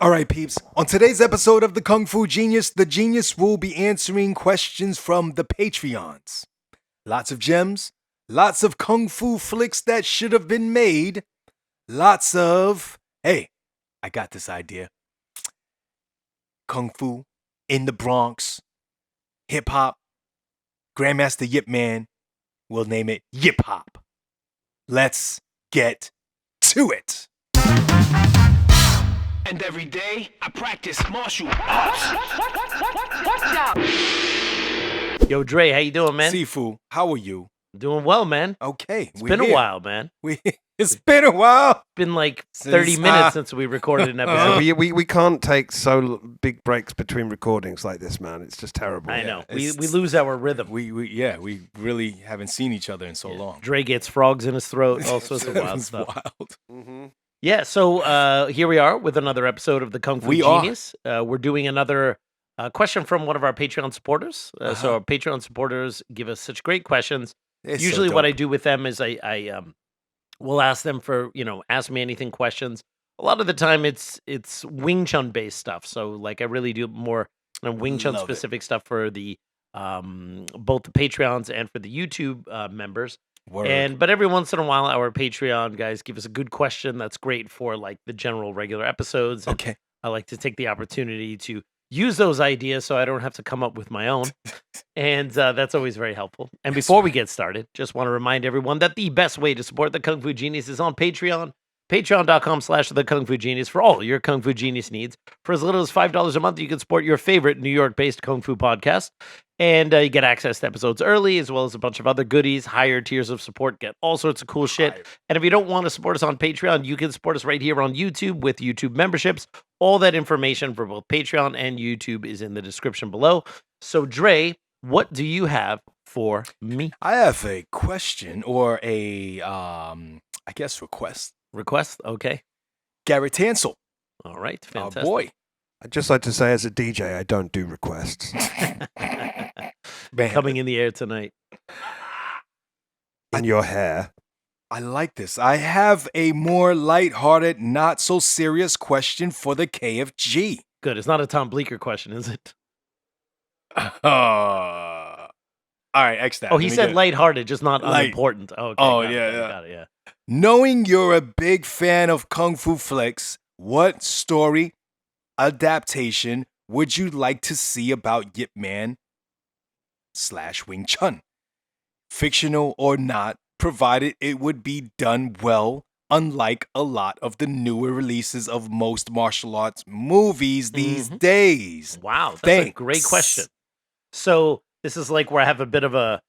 All right, peeps. On today's episode of the Kung Fu Genius, the genius will be answering questions from the Patreons. Lots of gems, lots of Kung Fu flicks that should have been made, lots of, hey, I got this idea. Kung Fu in the Bronx, hip hop, Grandmaster Yip Man, we'll name it Yip Hop. Let's get to it. And every day, I practice martial arts. Yo, Dre, how you doing, man? Sifu, how are you? Doing well, man. Okay. It's been a while, man. It's been a while. It's been like 30 minutes since we recorded an episode. We can't take so big breaks between recordings like this, man. It's just terrible. I know. We lose our rhythm. We really haven't seen each other in so long. Dre gets frogs in his throat, all sorts of wild It's stuff. wild. Mm-hmm. Yeah, so here we are with another episode of the Kung Fu Genius. We're doing another question from one of our Patreon supporters. So our Patreon supporters give us such great questions. It's Usually so what I dope. do with them is I will ask them for, ask me anything questions. A lot of the time it's Wing Chun based stuff. So like I really do more Wing Chun Love specific stuff for the both the Patreons and for the YouTube members. Word. But every once in a while our Patreon guys give us a good question that's great for like the general regular episodes. And Okay. I like to take the opportunity to use those ideas so I don't have to come up with my own. And that's always very helpful. And before we get started, just want to remind everyone that the best way to support the Kung Fu Genius is on Patreon. Patreon.com/the Kung Fu Genius for all your Kung Fu Genius needs. For as little as $5 a month, you can support your favorite New York-based Kung Fu podcast. And you get access to episodes early, as well as a bunch of other goodies. Higher tiers of support get all sorts of cool shit. And if you don't want to support us on Patreon, you can support us right here on YouTube with YouTube memberships. All that information for both Patreon and YouTube is in the description below. So, Dre, what do you have for me? I have a question or a I guess request. Request? Okay. Garrett Tansel. All right. Our Fantastic. boy. I'd just like to say, as a DJ, I don't do requests. Man, Coming in the air tonight. And your hair. I like this. I have a more lighthearted, not so serious question for the KFG. Good. It's not a Tom Bleecker question, is it? All right, X that. Oh, he said lighthearted, just not Light. unimportant. Oh, okay. Oh, got it, yeah, got it, yeah. got it, yeah. Knowing you're a big fan of Kung Fu flicks, what story adaptation would you like to see about Yip Man / Wing Chun? Fictional or not, provided it would be done well, unlike a lot of the newer releases of most martial arts movies these days. Wow, that's a Thanks. great question. So this is like where I have a bit of a,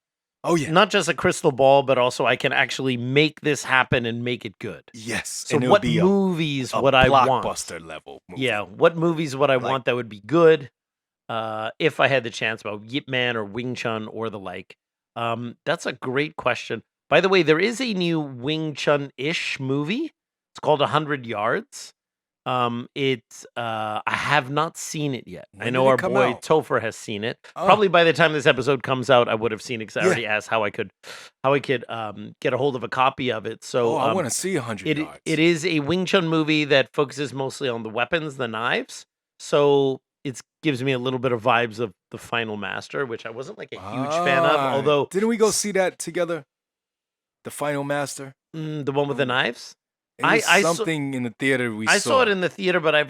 Oh, yeah. not just a crystal ball, but also I can actually make this happen and make it good. Yes. So and it what would be movies a would I want? blockbuster level movie. Yeah, what movies would I Like- want that would be good if I had the chance about Yip Man or Wing Chun or the like? That's a great question. By the way, there is a new Wing Chun-ish movie. It's called 100 Yards. I have not seen it yet. I When know did it our come boy out? Topher has seen it. Oh. Probably by the time this episode comes out, I would have seen it because I Yeah. already asked how I could get a hold of a copy of it. So I want to see 100 yards. it is a Wing Chun movie that focuses mostly on the weapons, the knives. So it gives me a little bit of vibes of The Final Master, which I wasn't like a huge fan of. Ah, Although didn't we go see that together? The Final Master. the one with the knives, It was I saw- something in the theater I I saw it in the theater, but I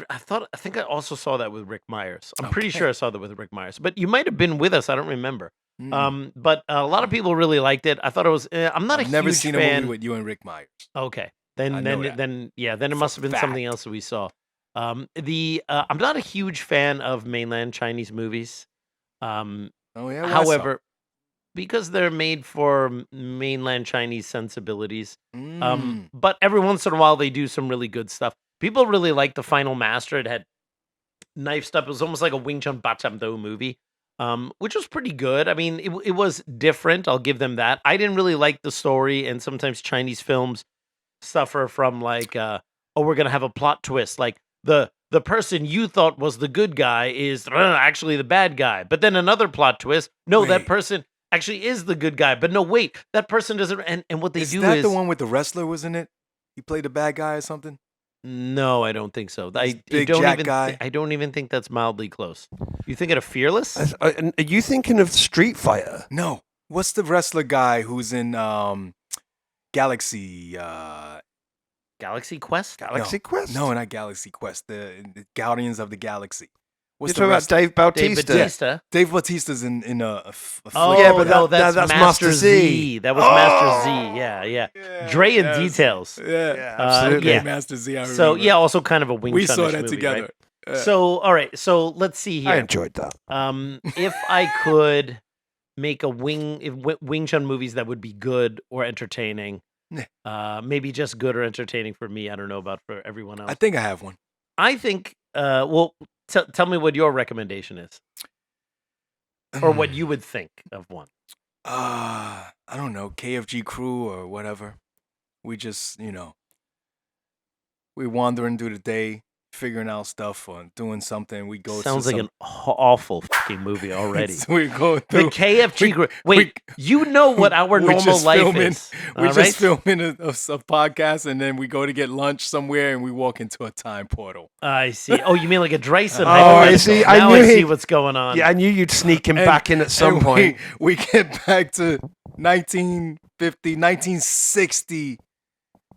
think I also saw that with Rick Myers. I'm pretty Okay. sure I saw that with Rick Myers. But you might have been with us. I don't remember. Mm. But a lot of people really liked it. I thought it was. I'm not I've a never huge seen fan. a movie with you and Rick Myers. Okay. I Then know that. then it For must have been a something fact. else that we saw. I'm not a huge fan of mainland Chinese movies. Oh yeah. why so? However, because they're made for mainland Chinese sensibilities. Mm. But every once in a while they do some really good stuff. People really like The Final Master. It had knife stuff. It was almost like a Wing Chun Bacham Do movie. Which was pretty good. I mean, it was different. I'll give them that. I didn't really like the story, and sometimes Chinese films suffer from like, we're gonna have a plot twist. Like the person you thought was the good guy is actually the bad guy. But then another plot twist. No, that Wait. person actually is the good guy. But no, wait, that person doesn't. And what they Is do that is the one with the wrestler? Wasn't it? He played the bad guy or something. No, I don't think so. This I big don't jack even. guy? I don't even think that's mildly close. You thinking of Fearless? And are you thinking of Street Fighter? No. What's the wrestler guy who's in Galaxy? Galaxy Quest? Galaxy Quest? No, not Galaxy Quest. The Guardians of the Galaxy. You're What's talking about Dave Dave Bautista. Batista. Dave Bautista's in a Oh, Yeah, but no, that's that's Master Master Z. Z. That was Master Z. Yeah. Dre and Details. Yeah. absolutely. yeah. Master Z. I remember. So yeah, also kind of a Wing we Chun saw that movie, together. right? So all right, so let's see I here. enjoyed that. If I could make a Wing Chun movies that would be good or entertaining, maybe just good or entertaining for me. I don't know about for everyone else. I think I have one. I think. Well, tell me what your recommendation is, or what you would think of one. I don't know, KFG crew or whatever. We just, we wandering through the day, figuring out stuff or doing something. We go. Sounds to like an awful fucking movie already. So we go The through. KFG group. Wait, you know what our we're normal just life filming- is. We're all just right? filming a podcast, and then we go to get lunch somewhere, and we walk into a time portal. I see. Oh, you mean like a Dreisen? Oh, I see. I Now knew I see he- what's going on. Yeah, I knew you'd sneak him And- back in at some and point. We get back to 1950, 1960.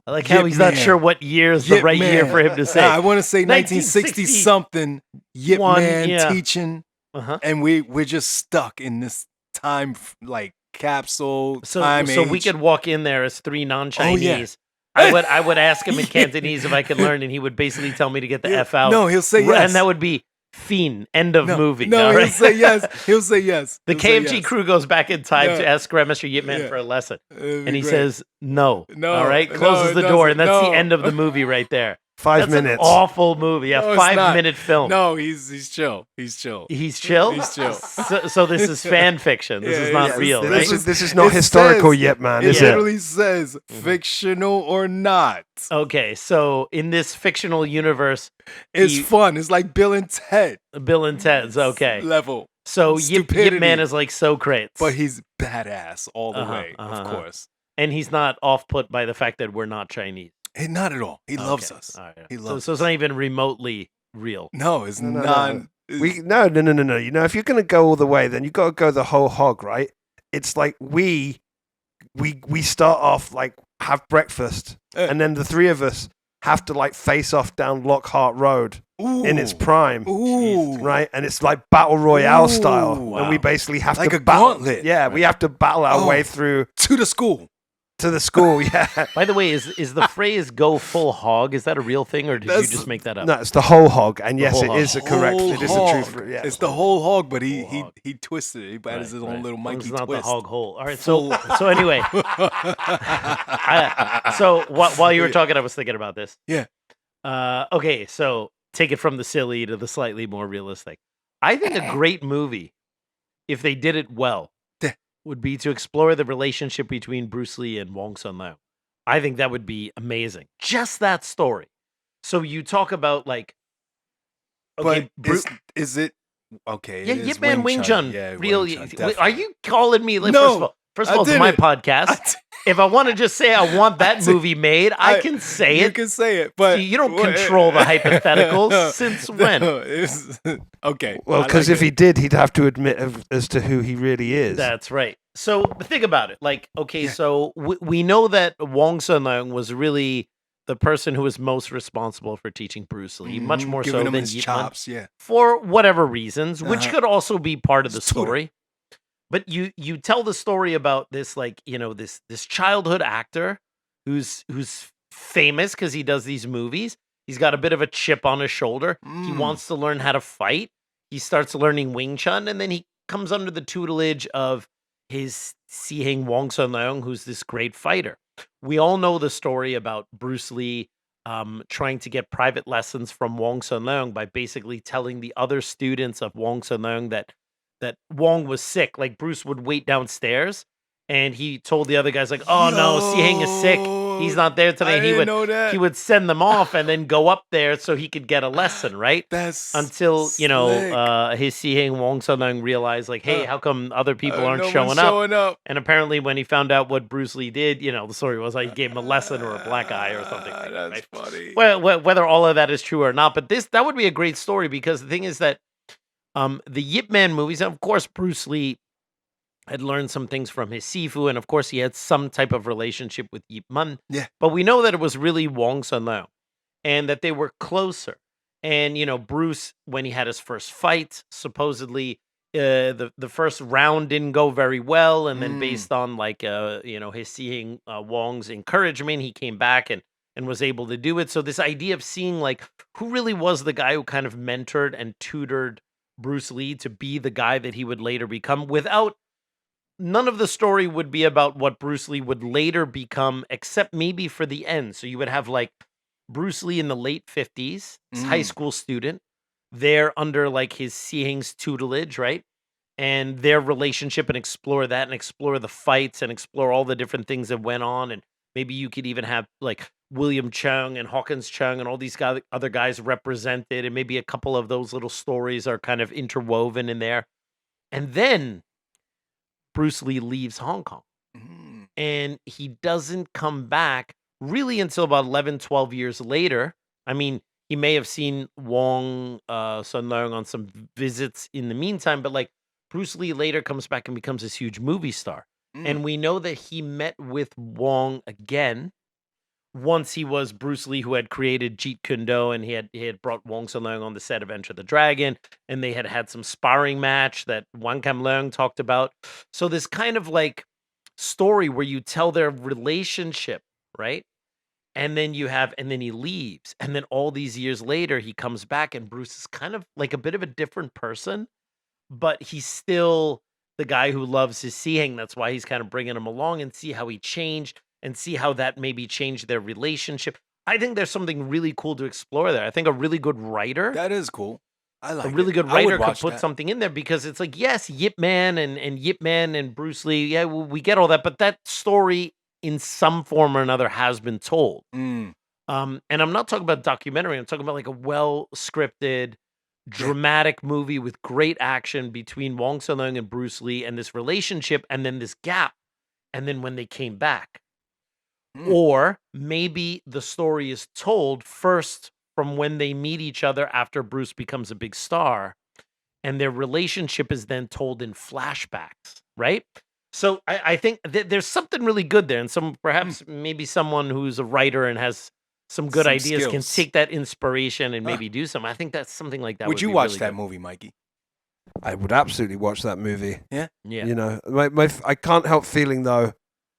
I like how Yip he's not Man. sure what year is the Yip right year Man. for him to say. I want to say 1960 something. Yip Man yeah. teaching, Uh-huh. and we're just stuck in this time like capsule So time age. we could walk in there as three non-Chinese. I would ask him in Cantonese if I could learn, and he would basically tell me to get the F out. No, he'll say yes. And that would be fiend. End of movie. No, all he'll right? say yes. He'll say yes. The He'll say KFG yes. crew goes back in time Yeah. to ask Grandmaster Yip Man Yeah. for a lesson. It'd And be he great. says, no. No, All right? no, Closes it the door. And that's doesn't. the No. end of the movie right there. 5 That's minutes. an awful movie. A No, it's not. 5-minute film. No, he's chill. He's chill. He's chill? He's chill. So this is fan fiction. This Yeah, is not yeah, real, this right? is- This is not It historical says- yet, man, It is it? literally says fictional or not. Okay, so in this fictional universe, It's He- fun. It's like Bill and Ted Bill and Ted's okay. level. So Yip Stupidity. Man is like Socrates, But he's badass all the Uh-huh, way, uh-huh. of course. and he's not off put by the fact that we're not Chinese. Hey, not at all. He loves Okay, us. all right. He So, loves so it's us. not even remotely real. No, it's No, no, not. no. No. You know, if you're going to go all the way, then you got to go the whole hog, right? It's like we start off like have breakfast, and then the three of us have to like face off down Lockhart Road in its prime. Ooh. Right, and it's like battle royale style, Ooh. and we basically have Like to a battle. gauntlet. Yeah, we have to battle our Oh. way through To the school. to the school. Yeah, By the way, is the phrase "go full hog" is that a real thing, or did That's- you just make that up? no, it's the whole hog, and The yes, whole it hog. is a correct. Whole It is a hog. truth. Yeah, It's the whole hog, but Whole hog. he twisted it. He added his own Right. little Mikey It's not twist. the hog hole. All right, so anyway, so while you were talking, I was thinking about this. Yeah. Okay, so take it from the silly to the slightly more realistic. I think a great movie, if they did it well, Yeah. would be to explore the relationship between Bruce Lee and Wong Sun-leung. I think that would be amazing. Just that story. So you talk about like, okay, But is it okay? yeah, it is Yip Man Wing Chun. Yeah, Real. Wing Chun, Are definitely. you calling me? Like, No, first of I all, it's my didn't. podcast. If I want to just say I want that did- movie made, I can say You it. can say it, but See, you don't control the hypotheticals. Since when? Okay. well, I because like if he did, he'd have to admit as to who he really is. That's right. So think about it. Like, okay, Yeah. so we know that Wong Sun-leung was really the person who was most responsible for teaching Bruce Lee, much Mhm, more giving so him than his Yip Man, chops. Yeah. for whatever reasons, which Uh-huh. could also be part of the His tutor. story. But you tell the story about this, like, this childhood actor who's famous because he does these movies. He's got a bit of a chip on his shoulder. He Mm. wants to learn how to fight. He starts learning Wing Chun, and then he comes under the tutelage of his Sihing Wong Sun-leung, who's this great fighter. We all know the story about Bruce Lee trying to get private lessons from Wong Sun-leung by basically telling the other students of Wong Sun-leung that Wong was sick. Like, Bruce would wait downstairs, and he told the other guys, like, "Oh no, Sihing is sick. he's not there today. I didn't know that. He would send them off and then go up there so he could get a lesson, right? That's until slick. his Siheng Wong Leung realized like, hey, how come other people aren't no showing one's up? showing up. And apparently, when he found out what Bruce Lee did, the story was like he gave him a lesson or a black eye or something. Like that, That's right? funny. Well, whether all of that is true or not, but that would be a great story because the thing is that the Yip Man movies, and of course, Bruce Lee had learned some things from his Sifu, and of course, he had some type of relationship with Yip Man. Yeah. But we know that it was really Wong Leung, and that they were closer. And Bruce, when he had his first fight, supposedly the first round didn't go very well, and then based on like his seeing Wong's encouragement, he came back and was able to do it. So this idea of seeing like who really was the guy who kind of mentored and tutored Bruce Lee to be the guy that he would later become, without none of the story would be about what Bruce Lee would later become, except maybe for the end. So you would have like Bruce Lee in the late 50s, high school student, there under like his Siheng's tutelage, right? And their relationship, and explore that and explore the fights and explore all the different things that went on. And maybe you could even have like William Chung and Hawkins Chung and all these other guys represented. And maybe a couple of those little stories are kind of interwoven in there. And then Bruce Lee leaves Hong Kong and he doesn't come back really until about 11, 12 years later. I mean, he may have seen Wong Leung on some visits in the meantime, but like Bruce Lee later comes back and becomes this huge movie star. And we know that he met with Wong again once he was Bruce Lee, who had created Jeet Kune Do, and he had brought Wong Leung on the set of Enter the Dragon, and they had some sparring match that Wan Kam Leung talked about. So this kind of like story where you tell their relationship, right? And then he leaves, and then all these years later he comes back, and Bruce is kind of like a bit of a different person, but he's still the guy who loves his Siheng. That's why he's kind of bringing him along and see how he changed and see how that maybe changed their relationship. I think there's something really cool to explore there. I think a really good writer, That is cool. I like a really it. good I would writer could watch put that. something in there, because it's like, yes, Yip Man and Yip Man and Bruce Lee, yeah, we get all that, but that story in some form or another has been told. And I'm not talking about documentary. I'm talking about like a well-scripted, dramatic movie with great action between Wong Leung and Bruce Lee, and this relationship, and then this gap, and then when they came back. Or maybe the story is told first from when they meet each other after Bruce becomes a big star, and their relationship is then told in flashbacks, right? So I think there's something really good there, and perhaps maybe someone who's a writer and has some good Some ideas can skills. take that inspiration and maybe do something. I think that's something like that. Would you be watch really that good. movie, Mikey? I would absolutely watch that movie. Yeah. Yeah. I can't help feeling though,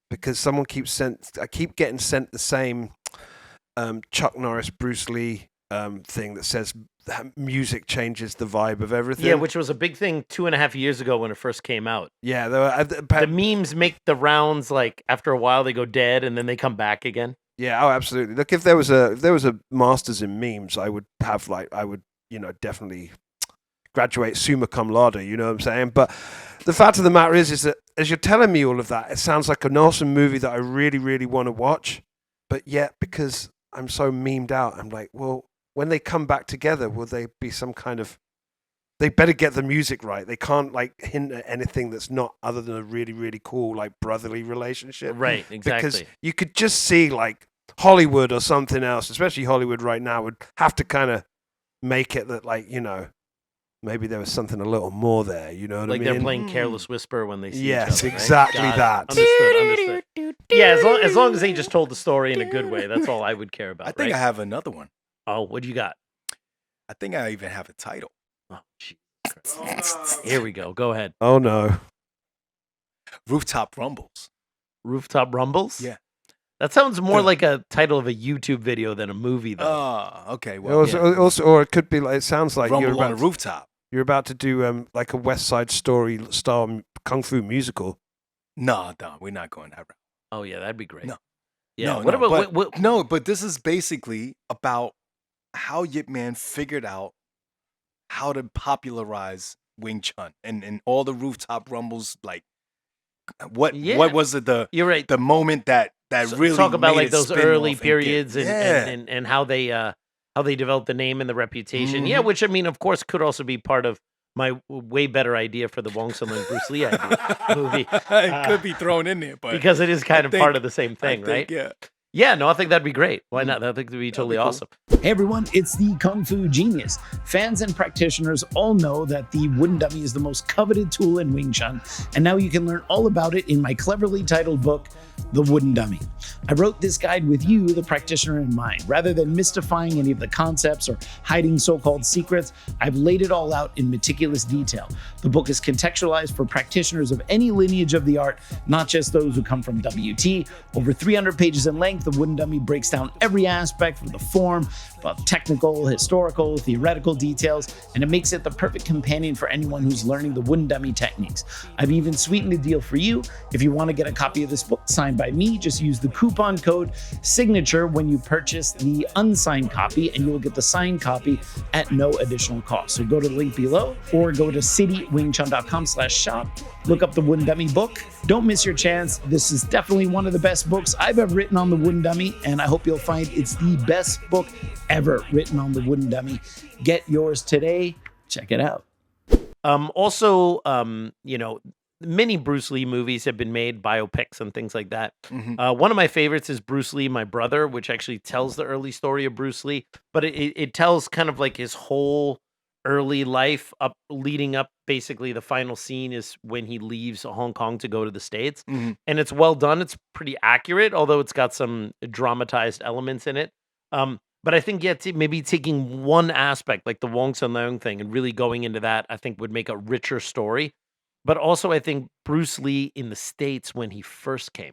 because I keep getting sent the same Chuck Norris, Bruce Lee thing that says that music changes the vibe of everything. Yeah, which was a big thing 2.5 years ago when it first came out. Yeah, there were, The memes make the rounds, like after a while they go dead and then they come back again. yeah, oh, absolutely. Look, if there was a masters in memes, I would definitely graduate summa cum laude. You know what I'm saying? But the fact of the matter is that as you're telling me all of that, it sounds like an awesome movie that I really, really want to watch. But yet, because I'm so memed out, I'm like, well, when they come back together, will they be some kind of? They better get the music right. They can't like hint at anything that's not other than a really, really cool like brotherly relationship. Right, exactly. Because you could just see like Hollywood or something else, especially Hollywood right now, would have to kind of make it that like, maybe there was something a little more there. You know what Like I mean? they're playing Careless Whisper when they see Yes, each other. Right? exactly Got it. that. Understood. Yeah, as long as they just told the story in a good way, that's all I would care about. I think right? I have another one. Oh, what do you got? I think I even have a title. Oh, Jesus Christ. Here we go. Go ahead. Oh no. Rooftop Rumbles. Rooftop Rumbles? Yeah. That sounds more like a title of a YouTube video than a movie, though. Oh, okay. Well, Also, or it could be like, it sounds like Rumble on a rooftop. you're about to do like a West Side Story style kung fu musical. No, we're not going that route. Oh, yeah, that'd be great. No. Yeah. No, what no, about but, no, but this is basically about how Yip Man figured out how to popularize Wing Chun and all the rooftop rumbles, like what Yeah. was it You're right. the moment that really talk about made like it those spin early off and get- periods yeah. and how they developed the name and the reputation. Yeah, Mhm. which I mean, of course, could also be part of my way better idea for the Wong Sun and Bruce Lee movie. It could be thrown in there, but Because it is kind of part think- of the same I thing, right? think, yeah. Yeah, no, I think that'd be great. Why not? I think that'd be totally be cool. awesome. Hey everyone, it's the Kung Fu Genius. Fans and practitioners all know that the wooden dummy is the most coveted tool in Wing Chun, and now you can learn all about it in my cleverly titled book, The Wooden Dummy. I wrote this guide with you, the practitioner, in mind. Rather than mystifying any of the concepts or hiding so-called secrets, I've laid it all out in meticulous detail. The book is contextualized for practitioners of any lineage of the art, not just those who come from WT. Over 300 pages in length, The Wooden Dummy breaks down every aspect from the form, about technical, historical, theoretical details, and it makes it the perfect companion for anyone who's learning the wooden dummy techniques. I've even sweetened the deal for you. If you want to get a copy of this book signed by me, just use the coupon code SIGNATURE when you purchase the unsigned copy, and you will get the signed copy at no additional cost. So go to the link below or go to citywingchun.com/shop. Look up the Wooden Dummy book. Don't miss your chance. This is definitely one of the best books I've ever written on the wooden dummy, and I hope you'll find it's the best book ever written on the wooden dummy. Get yours today. Check it out. Also, many Bruce Lee movies have been made, biopics and things like that. One of my favorites is Bruce Lee, My Brother, which actually tells the early story of Bruce Lee, but it tells kind of like his whole early life leading up. Basically, the final scene is when he leaves Hong Kong to go to the States, and it's well done. It's pretty accurate, although it's got some dramatized elements in it. But I think, maybe taking one aspect, like the Wong Sun Leung thing, and really going into that, I think would make a richer story. But also, I think Bruce Lee in the States when he first came.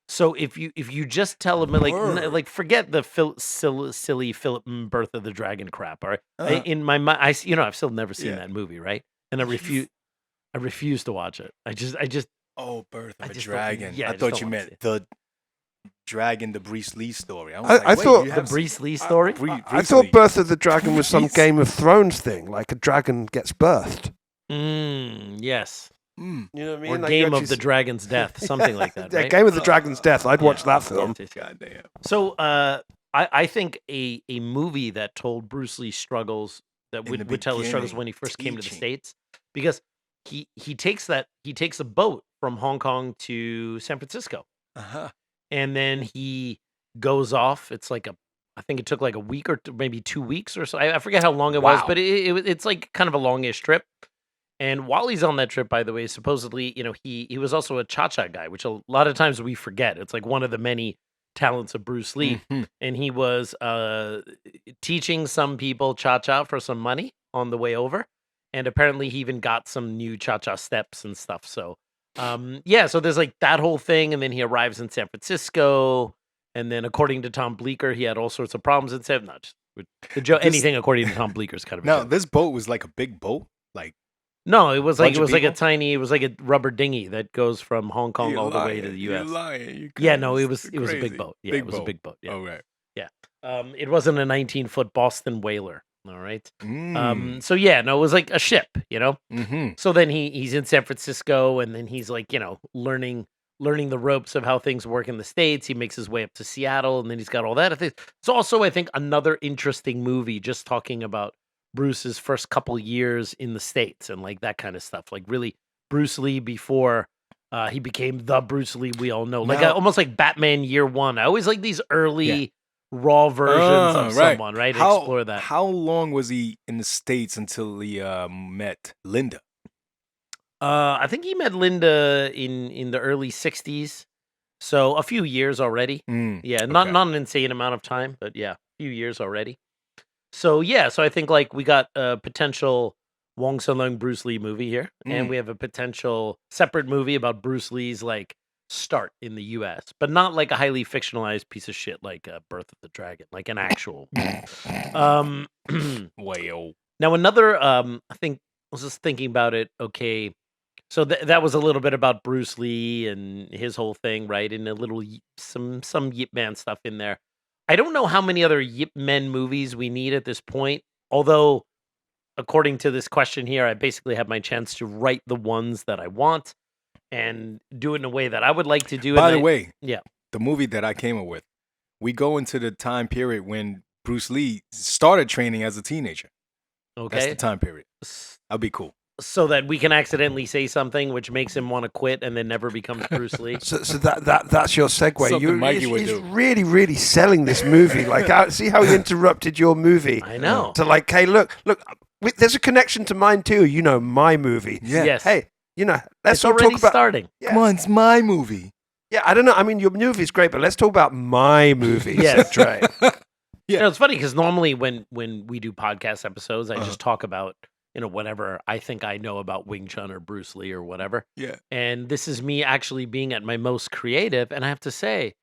So if you just tell him like forget the silly Philip Birth of the Dragon crap, all right? In my mind, I've still never seen that movie, right? And I refuse to watch it. I just Birth of a just don't- Dragon. yeah, I I just thought don't you wanna meant see the Dragon, the Bruce Lee story. was I like, wait, thought you the have Bruce Lee story. I thought Birth of the Dragon was some Jeez. Game of Thrones thing, like a dragon gets birthed. Yes. Mm. You know what I mean? Or Like you Game of actually the Dragon's Death, something like that, Yeah, right? Game of the Dragon's Death. I'd watch that film. Yes, yes. Goddamn. So I think a movie that told Bruce Lee's struggles, that In the would tell his struggles beginning, when he first came to the teaching. States, because he takes a boat from Hong Kong to San Francisco, and then he goes off. It's like I think it took like a week or maybe 2 weeks or so. I forget how long it was, Wow. but it's like kind of a longish trip. And while he's on that trip, by the way, supposedly, he was also a cha-cha guy, which a lot of times we forget. It's like one of the many talents of Bruce Lee. And he was teaching some people cha-cha for some money on the way over. And apparently he even got some new cha-cha steps and stuff. So, so there's like that whole thing. And then he arrives in San Francisco. And then according to Tom Bleecker, he had all sorts of problems in San Francisco. Anything according to Tom Bleecker is kind of a Now, joke. this boat was like a big boat. Like, No, it was like Bunch of people? it was like a rubber dinghy that goes from Hong Kong you're all the way lying, to the you're U.S. lying, you Yeah, no, it crazy. was a big Crazy. boat. Yeah, Big it was a boat. big boat. Yeah, Oh, right. it wasn't a 19-foot Boston whaler. All right. Mm. So yeah, no, it was like a ship. Mm-hmm. So then he's in San Francisco, and then he's like learning the ropes of how things work in the States. He makes his way up to Seattle, and then he's got all that. It's also, I think, another interesting movie just talking about Bruce's first couple years in the States and like that kind of stuff. Like really Bruce Lee before he became the Bruce Lee we all know. Like Now- almost like Batman Year One. I always like these early raw versions of someone, right? Explore that. How long was he in the States until he met Linda? I think he met Linda in the early 60s. So a few years already. Yeah, not okay. an insane amount of time, but yeah, a few years already. So yeah, so I think like we got a potential Wong Sun Leung Bruce Lee movie here, and we have a potential separate movie about Bruce Lee's like start in the U.S., but not like a highly fictionalized piece of shit like Birth of the Dragon, like an actual. Well, Now another, I think I was just thinking about it. Okay, so that was a little bit about Bruce Lee and his whole thing, right? And a little some Yip Man stuff in there. I don't know how many other Yip Men movies we need at this point. Although, according to this question here, I basically have my chance to write the ones that I want. and do it in a way that I would like to do. By and the way, yeah. the movie that I came up with, we go into the time period when Bruce Lee started training as a teenager. That's Okay. the time period. That'd be cool. So that we can accidentally say something which makes him want to quit and then never becomes Bruce Lee. So that's your segue. Something Mikey would he's do. really selling this movie. Like, see how he interrupted your movie. I know. To like, hey, look, there's a connection to mine too. You know, my movie. Yeah. Yes. Hey, let's It's all already talk about. starting. Yeah. Come on, it's my movie. Yeah, I don't know. I mean, your movie's great, but let's talk about my movie. Yes. Dre. Yeah. You know, it's funny because normally when we do podcast episodes, I just talk about, whatever I think I know about Wing Chun or Bruce Lee or whatever. Yeah. And this is me actually being at my most creative. And I have to say,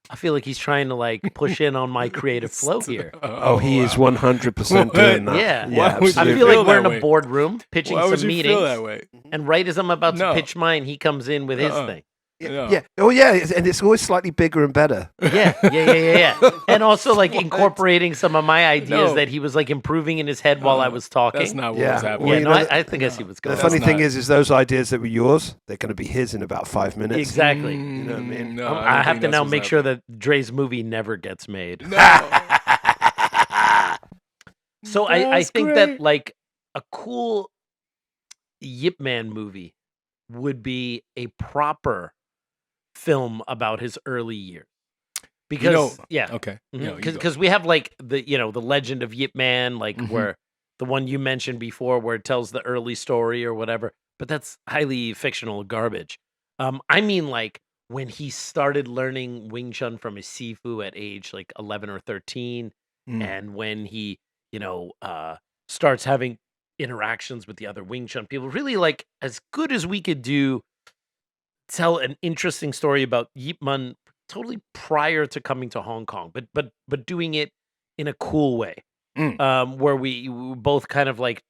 I feel like he's trying to like push in on my creative flow here. Oh, he is 100% doing that. Yeah. Why would I you feel feel like we're in that a way? boardroom pitching Why would some you meetings. feel that way? And right as I'm about No. to pitch mine, he comes in with his thing. No. Yeah. Oh, yeah. And it's always slightly bigger and better. Yeah. And also like incorporating some of my ideas No. that he was like improving in his head while I was talking. That's not what Yeah. was happening. Yeah, Well, you no, know, I think I see what's The going That's on. funny thing not- is those ideas that were yours, they're going to be his in about 5 minutes. Exactly. You know what I mean? No, I have to think now that's make what's sure that Dre's movie never gets made. happening. So I That's think great. that like a cool Yip Man movie would be a proper film about his early years. Because yeah, Okay. No, you go. because we have like the the legend of Yip Man, like Mhm. where the one you mentioned before, where it tells the early story or whatever. But that's highly fictional garbage. I mean, like when he started learning Wing Chun from his Sifu at age like 11 or 13, Mm. and when he starts having interactions with the other Wing Chun people, really like as good as we could do, tell an interesting story about Yip Man totally prior to coming to Hong Kong, but doing it in a cool way, where we both kind of like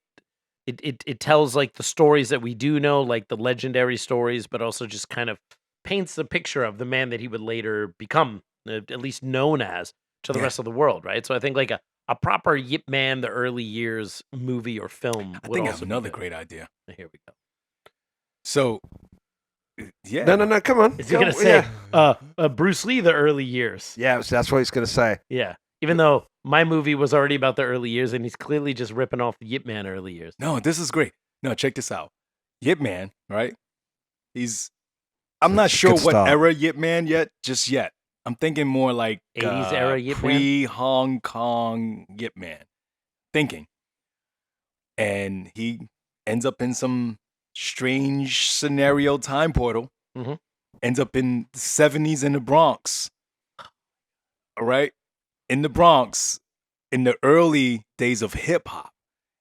it tells like the stories that we do know, like the legendary stories, but also just kind of paints the picture of the man that he would later become, at least known as to the Yeah. rest of the world, right? So I think like a proper Yip Man, the early years movie or film. I would think I also have be another good. great idea. Here we go. So, yeah. No, come on. Is he gonna say Bruce Lee, the early years? Yeah, so that's what he's going to say. Yeah. Even though my movie was already about the early years, and he's clearly just ripping off the Yip Man early years. No, this is great. No, check this out. Yip Man, right? I'm not It's a sure good what start. era Yip Man just yet. I'm thinking more like 80s era Yip Man? pre-Hong Kong Yip Man. Thinking. And he ends up in some strange scenario time portal. Mhm. Ends up in the 70s in the Bronx. All right? In the Bronx, in the early days of hip hop.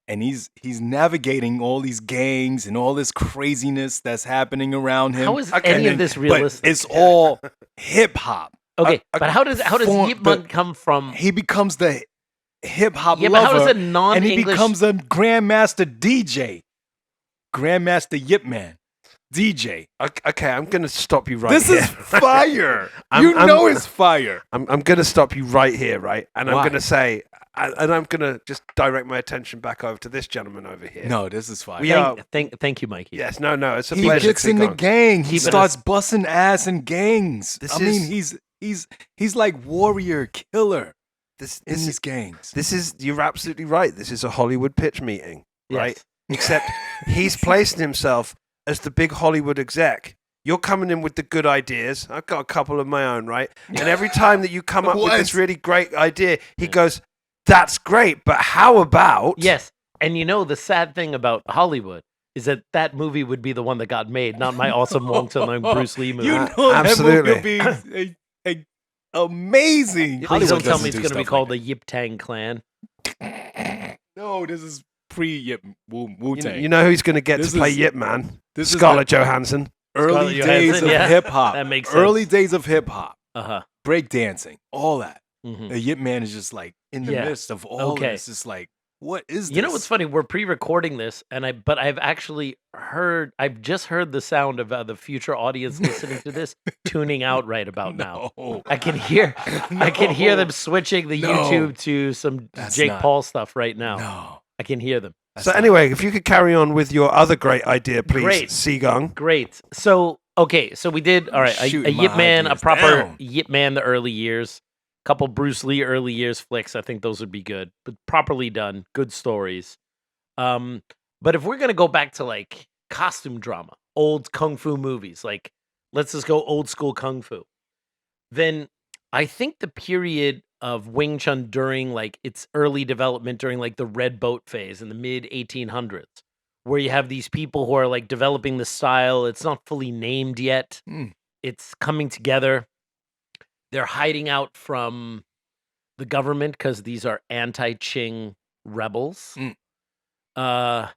And he's navigating all these gangs and all this craziness that's happening around him. How is Okay, any of And this but realistic? it's all hip hop. Okay, but how does form- Yip Man the- come from? He becomes the hip hop Yeah, but lover, how does a and he non-English? becomes a grandmaster DJ, Grandmaster Yip Man, DJ. Okay, I'm going to stop you right This here. is fire. I'm- You I'm- know it's fire. I'm going to stop you right here, right? And I'm Why? going to say, and I'm going to just direct my attention back over to this gentleman over here. No, this is fire. We are- Thank you, Mikey. Yes, no, it's a He pleasure. gets in the Tigong. gang. He Keep it starts busting ass in gangs. This I mean, is- he's like warrior killer This in is these gangs. This is, you're absolutely right. This is a Hollywood pitch meeting, Yes. right? Except he's placing himself as the big Hollywood exec. You're coming in with the good ideas. I've got a couple of my own, right? And every time that you come up with What? this really great idea, he goes, "That's great, but how about?" Yes, and the sad thing about Hollywood is that movie would be the one that got made, not my awesome Wong Chun Bruce Lee movie. You know Absolutely. that movie will be amazing. Please Hollywood don't tell doesn't me it's do going to be stuff called like the Yip Tang Clan. that. No, this is pre-Yip Wu You, Tang. you know who's going to get This to play is- Yip Man? This is Scarlett Johansson. early Scarlett days Johansson, of yeah. hip hop. That makes Early sense. days of hip hop, Uh-huh. break dancing, all that. Mhm. The Yip Man is just like in the Yeah. midst of all Okay. this. It's like, what is this? You know what's funny? We're pre-recording this, but I've actually I've just heard the sound of the future audience listening to this tuning out right about now. No. I can hear them switching the No. YouTube to some That's Jake not- Paul stuff right now. No. I can hear them. That's So not- anyway, if you could carry on with your other great idea, please, Great. Seagung. Great. So Okay, so we did all right. A Shooting my Yip Man, a ideas proper down. Yip Man, the early years, couple Bruce Lee early years flicks. I think those would be good, but properly done, good stories. But if we're gonna go back to like costume drama, old kung fu movies, like let's just go old school kung fu, then I think the period of Wing Chun during like its early development during like the Red Boat phase in the mid 1800s, where you have these people who are like developing the style. It's not fully named yet. Mm. It's coming together. They're hiding out from the government because these are anti-Qing rebels. Mm.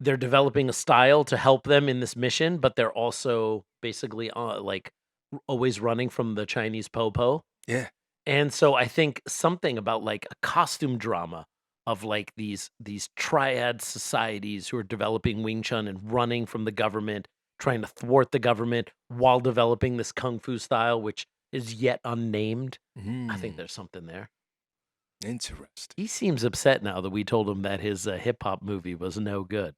They're developing a style to help them in this mission, but they're also basically like always running from the Chinese po-po. Yeah. And so I think something about like a costume drama of like these triad societies who are developing Wing Chun and running from the government, trying to thwart the government while developing this kung fu style, which is yet unnamed. I think there's something there. Interesting. He seems upset now that we told him that his hip hop movie was no good.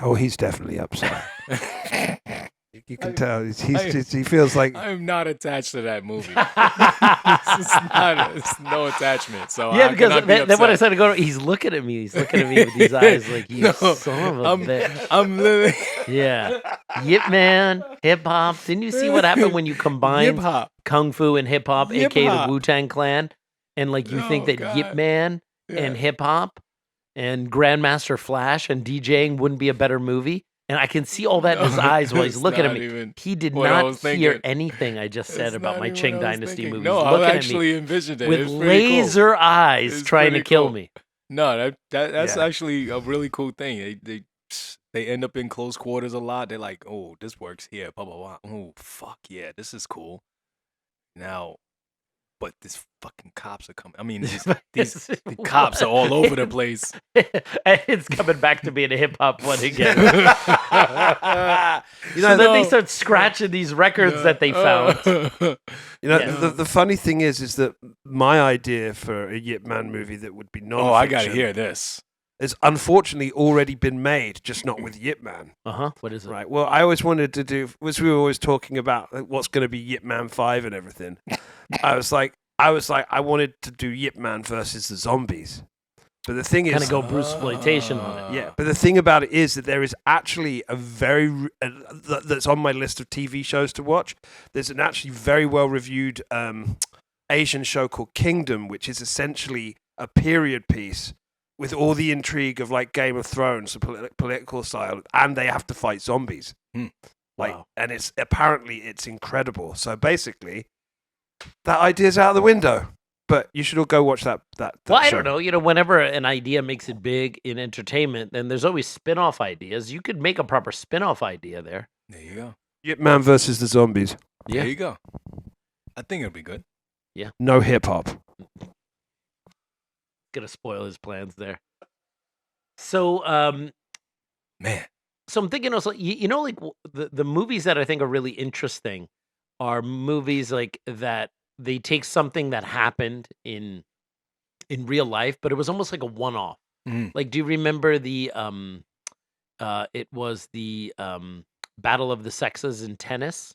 Oh, he's definitely upset. You can tell he feels like I am not attached to that movie. It's no attachment. So Yeah, I because cannot be then when I upset. started to go, he's looking at me. He's looking at me with these eyes like, you son of a bitch. I'm literally Yeah. Yip Man, hip hop. Didn't you see what happened when you combined hip hop. Kung Fu and hip hop, aka the Hip-hop. Wu-Tang Clan? And like you think Oh, that God. Yip Man and hip hop and Grandmaster Flash and DJing wouldn't be a better movie? And I can see all that in his eyes while he's It's looking at not me. even He did what I not was hear thinking. anything I just said It's about not my even Qing what I was Dynasty thinking. movies. No, I looking at actually me envisioned it. with It's pretty cool. laser eyes It's trying to pretty kill cool. me. No, that's Yeah. actually a really cool thing. They end up in close quarters a lot. They're like, oh, this works here. Blah blah blah. Oh fuck yeah, this is cool. Now, but these fucking cops are coming. I mean, the cops are all over the place. It's coming back to being a hip hop one again. you So know. then they start scratching these records that they found. You know, Yeah. the funny thing is that my idea for a Yip Man movie that would be non-fiction Oh, I gotta hear this. has unfortunately already been made, just not with Yip Man. What is it? Right. Well, I always wanted to do, was we were always talking about like, what's going to be Yip Man 5 and everything. I was like, I wanted to do Yip Man versus the zombies. But the thing Kind is, of go Bruce exploitation on it. yeah. But the thing about it is that there is actually a very that's on my list of TV shows to watch. There's an actually very well reviewed Asian show called Kingdom, which is essentially a period piece with all the intrigue of like Game of Thrones, political style, and they have to fight zombies. Like, Wow. and it's incredible. So basically, that idea's out of the window. But you should all go watch that Well, I show. don't know. You know, whenever an idea makes it big in entertainment, then there's always spin-off ideas. You could make a proper spin-off idea there. There you go. Yip Man versus the zombies. Yeah. There you go. I think it'll be good. No hip hop. Gonna spoil his plans there. So, Man. so I'm thinking also, you know, like the movies that I think are really interesting are movies like that. They take something that happened in real life, but it was almost like a one-off. Mhm. Like, do you remember the it was the Battle of the Sexes in tennis?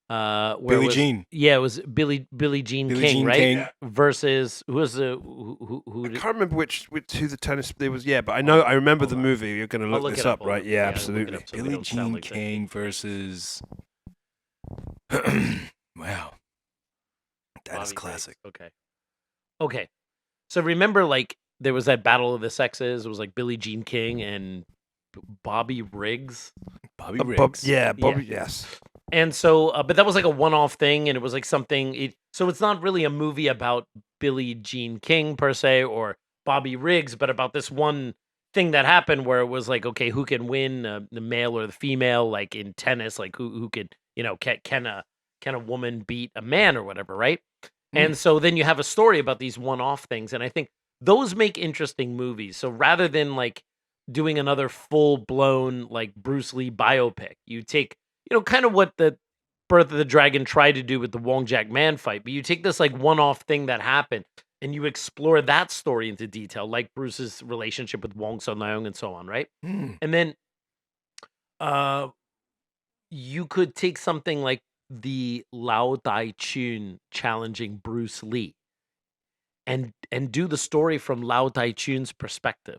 Where Billie it was, Jean. Yeah, it was Billie Jean Billie King, Jean right? King. Versus who was the who I did, can't remember who the tennis there was. Yeah, but I remember the movie. You're going to I'll look look this it up, up, right? I'll- Yeah, yeah, I'll look it absolutely. up so we Billie don't sound Jean like that. King versus. Wow. That is Bobby classic. Riggs. Okay. So remember, like, there was that Battle of the Sexes. It was like Billie Jean King and Bobby Riggs. Bobby Bob, Riggs. yeah, Bobby. Yes. And so, but that was like a one-off thing, and it was like something. So it's not really a movie about Billie Jean King per se or Bobby Riggs, but about this one thing that happened where it was like, okay, who can win, the male or the female, like in tennis, like who could, you know, can a woman beat a man or whatever, right? And so then you have a story about these one-off things, and I think those make interesting movies. So rather than like doing another full-blown like Bruce Lee biopic, you take, you know, kind of what the Birth of the Dragon tried to do with the Wong Jack Man fight, but you take this like one-off thing that happened and you explore that story into detail, like Bruce's relationship with Wong Leung and so on, right? And then you could take something like the Lao Dai Chun challenging Bruce Lee and do the story from Lao Dai Chun's perspective.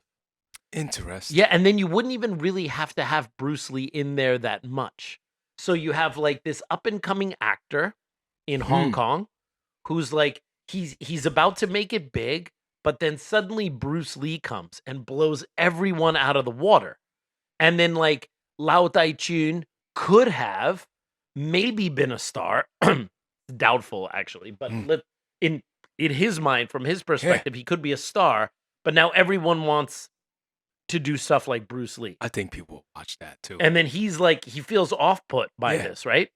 Interesting. Yeah, and then you wouldn't even really have to have Bruce Lee in there that much. So you have like this up and coming actor in Hong Kong who's like he's about to make it big, but then suddenly Bruce Lee comes and blows everyone out of the water. And then like Lao Tai Chun could have maybe been a star. Doubtful actually, but in his mind, from his perspective, he could be a star, but now everyone wants to do stuff like Bruce Lee. I think people watch that too. And then he's like, he feels off put by this, right?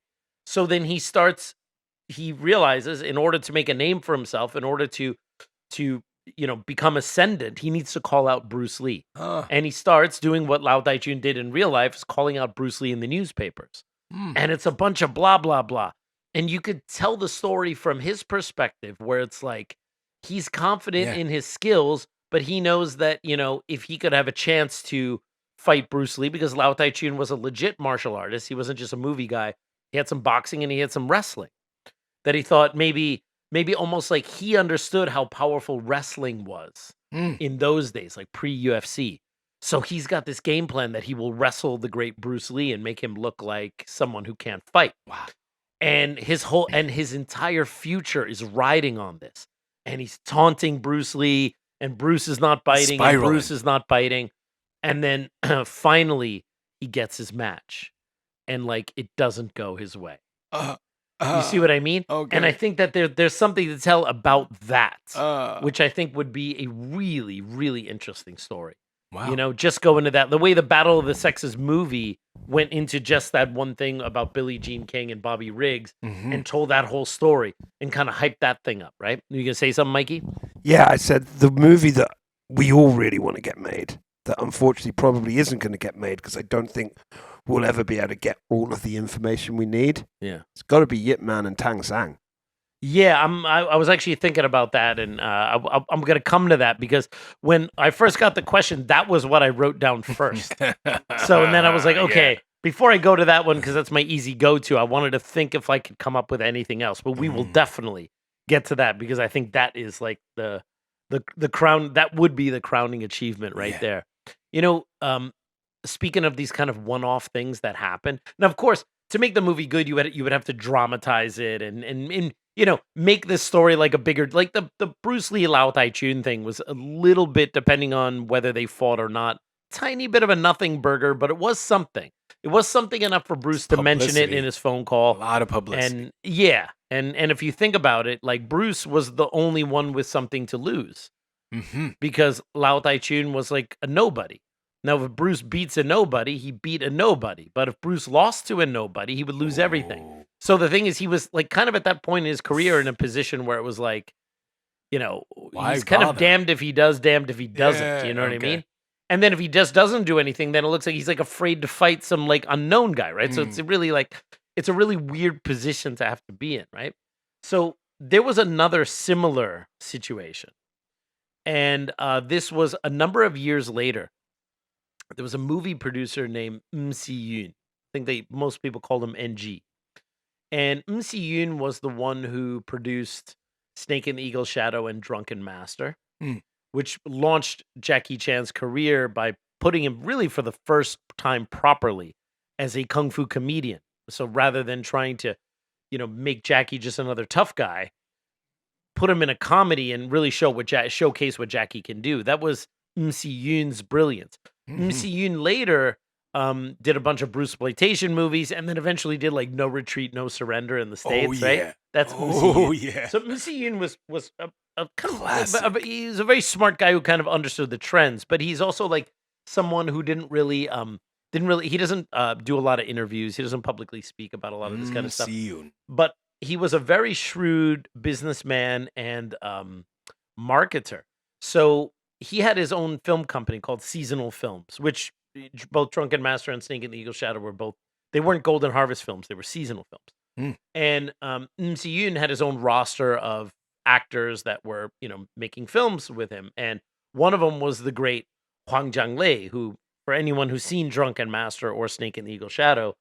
So then he realizes in order to make a name for himself, in order to become ascendant, he needs to call out Bruce Lee. And he starts doing what Lao Dai Chun did in real life, is calling out Bruce Lee in the newspapers. And it's a bunch of blah, blah, blah. And you could tell the story from his perspective where it's like, he's confident in his skills, but he knows that, if he could have a chance to fight Bruce Lee, because Lao Tai Chun was a legit martial artist, he wasn't just a movie guy. He had some boxing and he had some wrestling, that he thought maybe almost like he understood how powerful wrestling was in those days, like pre-UFC. So he's got this game plan that he will wrestle the great Bruce Lee and make him look like someone who can't fight. Wow. And his entire future is riding on this. And he's taunting Bruce Lee, and Bruce is not biting, and Bruce is not biting. And then finally he gets his match. And like it doesn't go his way. You see what I mean? Okay. And I think that there's something to tell about that, which I think would be a really, really interesting story. Wow. Just go into that. The way the Battle of the Sexes movie went into just that one thing about Billie Jean King and Bobby Riggs and told that whole story and kind of hyped that thing up, right? You gonna say something, Mikey? Yeah, I said the movie that we all really want to get made, that unfortunately probably isn't going to get made because I don't think we'll ever be able to get all of the information we need. Yeah. It's got to be Yip Man and Tong Sang. Yeah, I was actually thinking about that, and I'm going to come to that because when I first got the question, that was what I wrote down first. So, and then I was like, okay, before I go to that one, because that's my easy go-to, I wanted to think if I could come up with anything else, but we will definitely get to that because I think that is like the crown, that would be the crowning achievement right there. Speaking of these kind of one-off things that happen, now, of course, to make the movie good, you would have to dramatize it and make this story like a bigger, like the Bruce Lee Lao Tai Chun thing was a little bit, depending on whether they fought or not, tiny bit of a nothing burger, but it was something. It was something enough for Bruce to mention it in his phone call. A lot of publicity. And and if you think about it, like Bruce was the only one with something to lose because Lao Tai Chun was like a nobody. Now, if Bruce beats a nobody, he beat a nobody. But if Bruce lost to a nobody, he would lose everything. So the thing is, he was like kind of at that point in his career in a position where it was like, he's kind of damned if he does, damned if he doesn't. You know what I mean? And then if he just doesn't do anything, then it looks like he's like afraid to fight some like unknown guy, right? So it's a really weird position to have to be in, right? So there was another similar situation. And this was a number of years later. There was a movie producer named U.S.A. I think most people called him NG. And U.S.A. was the one who produced Snake and the Eagle's Shadow and Drunken Master, which launched Jackie Chan's career by putting him really for the first time properly as a kung fu comedian. So rather than trying to, make Jackie just another tough guy, put him in a comedy and really showcase what Jackie can do. That was U.S.A.'s brilliance. U.S.A. later did a bunch of Bruceploitation movies and then eventually did like No Retreat, No Surrender in the States, right? That's U.S.A. So U.S.A. was a kind of he's a very smart guy who kind of understood the trends, but he's also like someone who didn't really he doesn't do a lot of interviews. He doesn't publicly speak about a lot of this kind of stuff. But he was a very shrewd businessman and marketer. So he had his own film company called Seasonal Films, which both Drunken Master and Snake and the Eagle's Shadow they weren't Golden Harvest films, they were seasonal films. And U.S.A. had his own roster of actors that were, making films with him. And one of them was the great Huang Zhanglei, who, for anyone who's seen Drunken Master or Snake and the Eagle's Shadow,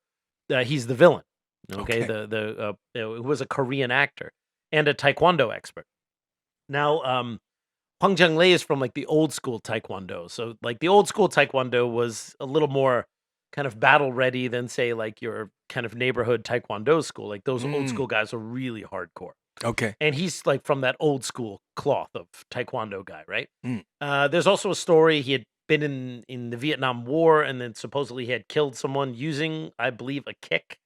he's the villain. Okay, Okay. who was a Korean actor and a Taekwondo expert. Now, Hwang Jung-lee is from like the old school Taekwondo. So like the old school Taekwondo was a little more kind of battle ready than say like your kind of neighborhood Taekwondo school. Like those old Mm. school guys are really hardcore. Okay. And he's like from that old school cloth of Taekwondo guy, right? Mm. There's also a story he had been in the Vietnam War and then supposedly he had killed someone using, I believe, a kick.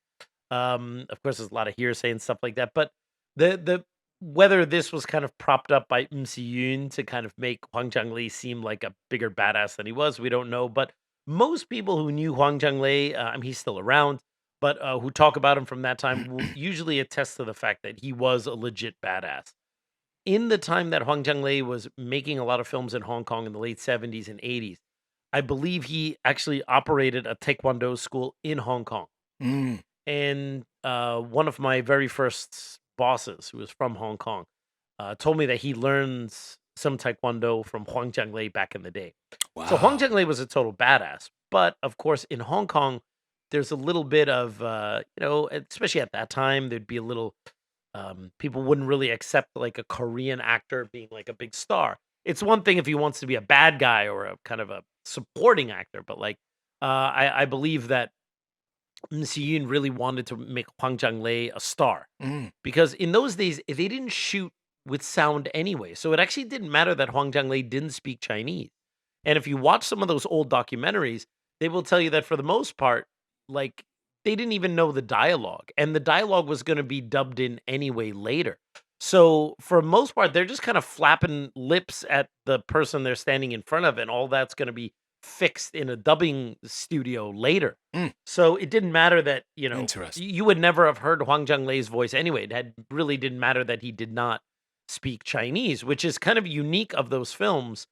Of course, there's a lot of hearsay and stuff like that, but the whether this was kind of propped up by Si-yoon to kind of make Hwang Jung-lee seem like a bigger badass than he was, we don't know. But most people who knew Hwang Jung-lee, I mean, he's still around, but who talk about him from that time will usually attest to the fact that he was a legit badass. In the time that Hwang Jung-lee was making a lot of films in Hong Kong in the late 70s and 80s, I believe he actually operated a Taekwondo school in Hong Kong. Mm. And one of my very first bosses, who was from Hong Kong, told me that he learns some Taekwondo from Hwang Jung-lee back in the day. Wow. So Hwang Jung-lee was a total badass. But of course, in Hong Kong, there's a little bit of, especially at that time, there'd be a little, people wouldn't really accept like a Korean actor being like a big star. It's one thing if he wants to be a bad guy or a kind of a supporting actor, but like, I believe that Si-yoon really wanted to make Hwang Jung-lee a star Mm. because in those days they didn't shoot with sound anyway, so it actually didn't matter that Hwang Jung-lee didn't speak Chinese. And if you watch some of those old documentaries, they will tell you that for the most part, like they didn't even know the dialogue, and the dialogue was going to be dubbed in anyway later. So for the most part, they're just kind of flapping lips at the person they're standing in front of, and all that's going to be fixed in a dubbing studio later. Mm. So it didn't matter that, Interesting. you would never have heard Hwang Jung-lee's voice anyway. Really didn't matter that he did not speak Chinese, which is kind of unique of those films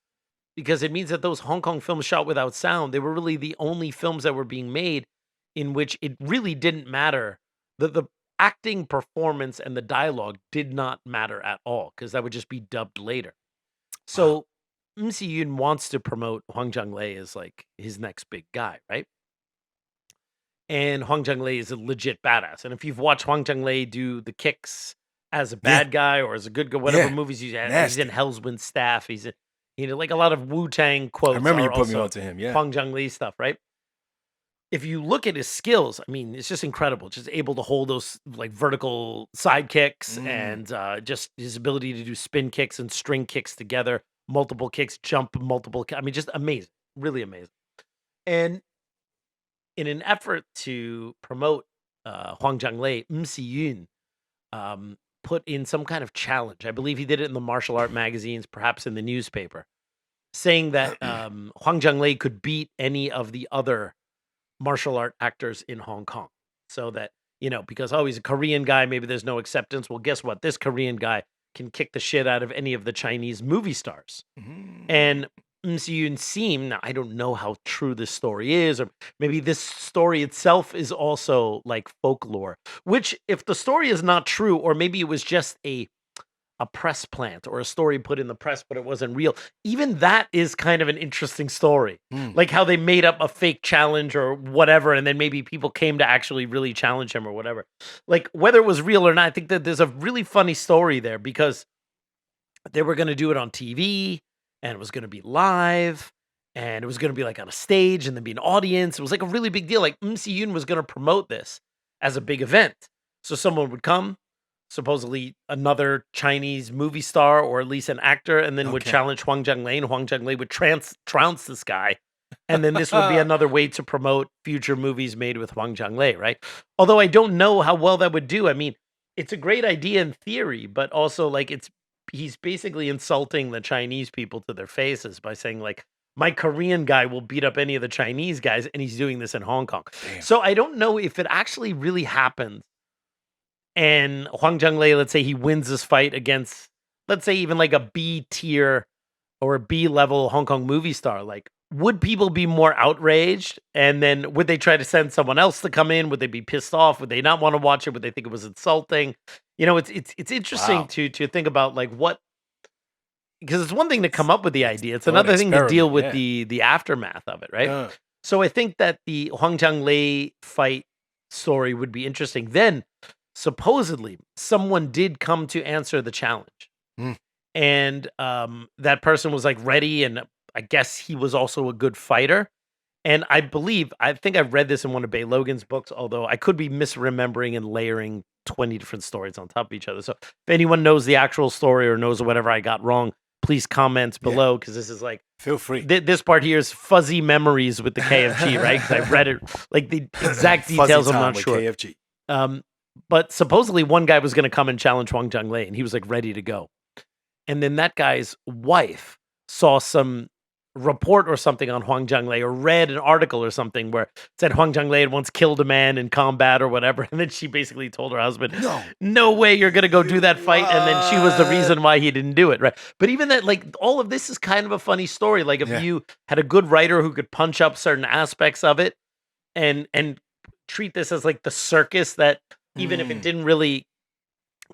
because it means that those Hong Kong films shot without sound, they were really the only films that were being made in which it really didn't matter. The acting, performance, and the dialogue did not matter at all because that would just be dubbed later. So Si-yoon wants to promote Hwang Jung-lee as like his next big guy, right? And Hwang Jung-lee is a legit badass. And if you've watched Hwang Jung-lee do the kicks as a bad guy or as a good guy, whatever Yeah. movies he's in, Nasty. he's in Hell's Wind Staff. He's in, like a lot of Wu-Tang quotes. I remember you are put me also on to him. Yeah. Hwang Jung-lee stuff, right? If you look at his skills, I mean, it's just incredible. Just able to hold those like vertical side kicks and just his ability to do spin kicks and string kicks together, multiple kicks, jump multiple. I mean, just amazing, really amazing. And in an effort to promote Hwang Jung-lee, Si-yoon put in some kind of challenge. I believe he did it in the martial art magazines, perhaps in the newspaper, saying that Hwang Jung-lee could beat any of the other martial art actors in Hong Kong. So that, because he's a Korean guy, maybe there's no acceptance. Well, guess what? This Korean guy can kick the shit out of any of the Chinese movie stars. And Si-yoon seemed, now I don't know how true this story is, or maybe this story itself is also like folklore, which if the story is not true, or maybe it was just a press plant or a story put in the press, but it wasn't real. Even that is kind of an interesting story. Like how they made up a fake challenge or whatever, and then maybe people came to actually really challenge him or whatever. Like whether it was real or not, I think that there's a really funny story there because they were going to do it on TV and it was going to be live and it was going to be like on a stage and then be an audience. It was like a really big deal. Like Si-yoon was going to promote this as a big event. So someone would come, supposedly another Chinese movie star or at least an actor, and then would challenge Hwang Jung-lee, and Hwang Jung-lee would trounce this guy. And then this would be another way to promote future movies made with Hwang Jung-lee, right? Although I don't know how well that would do. I mean, it's a great idea in theory, but also like he's basically insulting the Chinese people to their faces by saying like, my Korean guy will beat up any of the Chinese guys, and he's doing this in Hong Kong. Damn. So I don't know if it actually really happened. And Hwang Jung-lee, let's say he wins this fight against, let's say even like a B tier or a B level Hong Kong movie star. Like, would people be more outraged? And then would they try to send someone else to come in? Would they be pissed off? Would they not want to watch it? Would they think it was insulting? It's interesting to think about like what, because it's one thing to come up with the idea. It's another thing to deal with the aftermath of it, right? So I think that the Hwang Jung-lee fight story would be interesting. Then, supposedly, someone did come to answer the challenge. Mm. And that person was like ready, and I guess he was also a good fighter. And I think I've read this in one of Bay Logan's books, although I could be misremembering and layering 20 different stories on top of each other. So if anyone knows the actual story or knows whatever I got wrong, please comment below, because this is like, Feel free. this part here is fuzzy memories with the KFG, right? Because I read it, like the exact Fuzzy details, I'm time not with sure. KFG. But supposedly one guy was going to come and challenge Huang Zhonglei, and he was like ready to go. And then that guy's wife saw some report or something on Huang Zhonglei, or read an article or something where it said Huang Zhonglei had once killed a man in combat or whatever. And then she basically told her husband, no way you're going to go do that fight. And then she was the reason why he didn't do it. Right. But even that, like, all of this is kind of a funny story. Like, if you had a good writer who could punch up certain aspects of it and treat this as like the circus that, even if it didn't really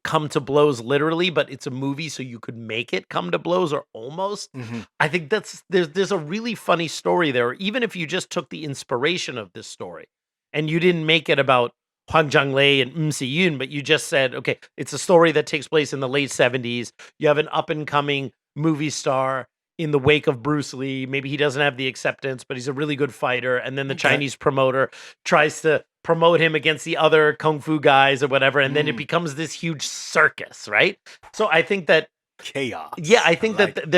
come to blows literally, but it's a movie, so you could make it come to blows, or almost. I think there's a really funny story there. Even if you just took the inspiration of this story and you didn't make it about Huang Zhonglei and Si Yun, but you just said, okay, it's a story that takes place in the late 70s. You have an up and coming movie star in the wake of Bruce Lee. Maybe he doesn't have the acceptance, but he's a really good fighter. And then the Chinese promoter tries to promote him against the other kung fu guys or whatever. And then it becomes this huge circus, right? So I think that Chaos. Yeah, I think that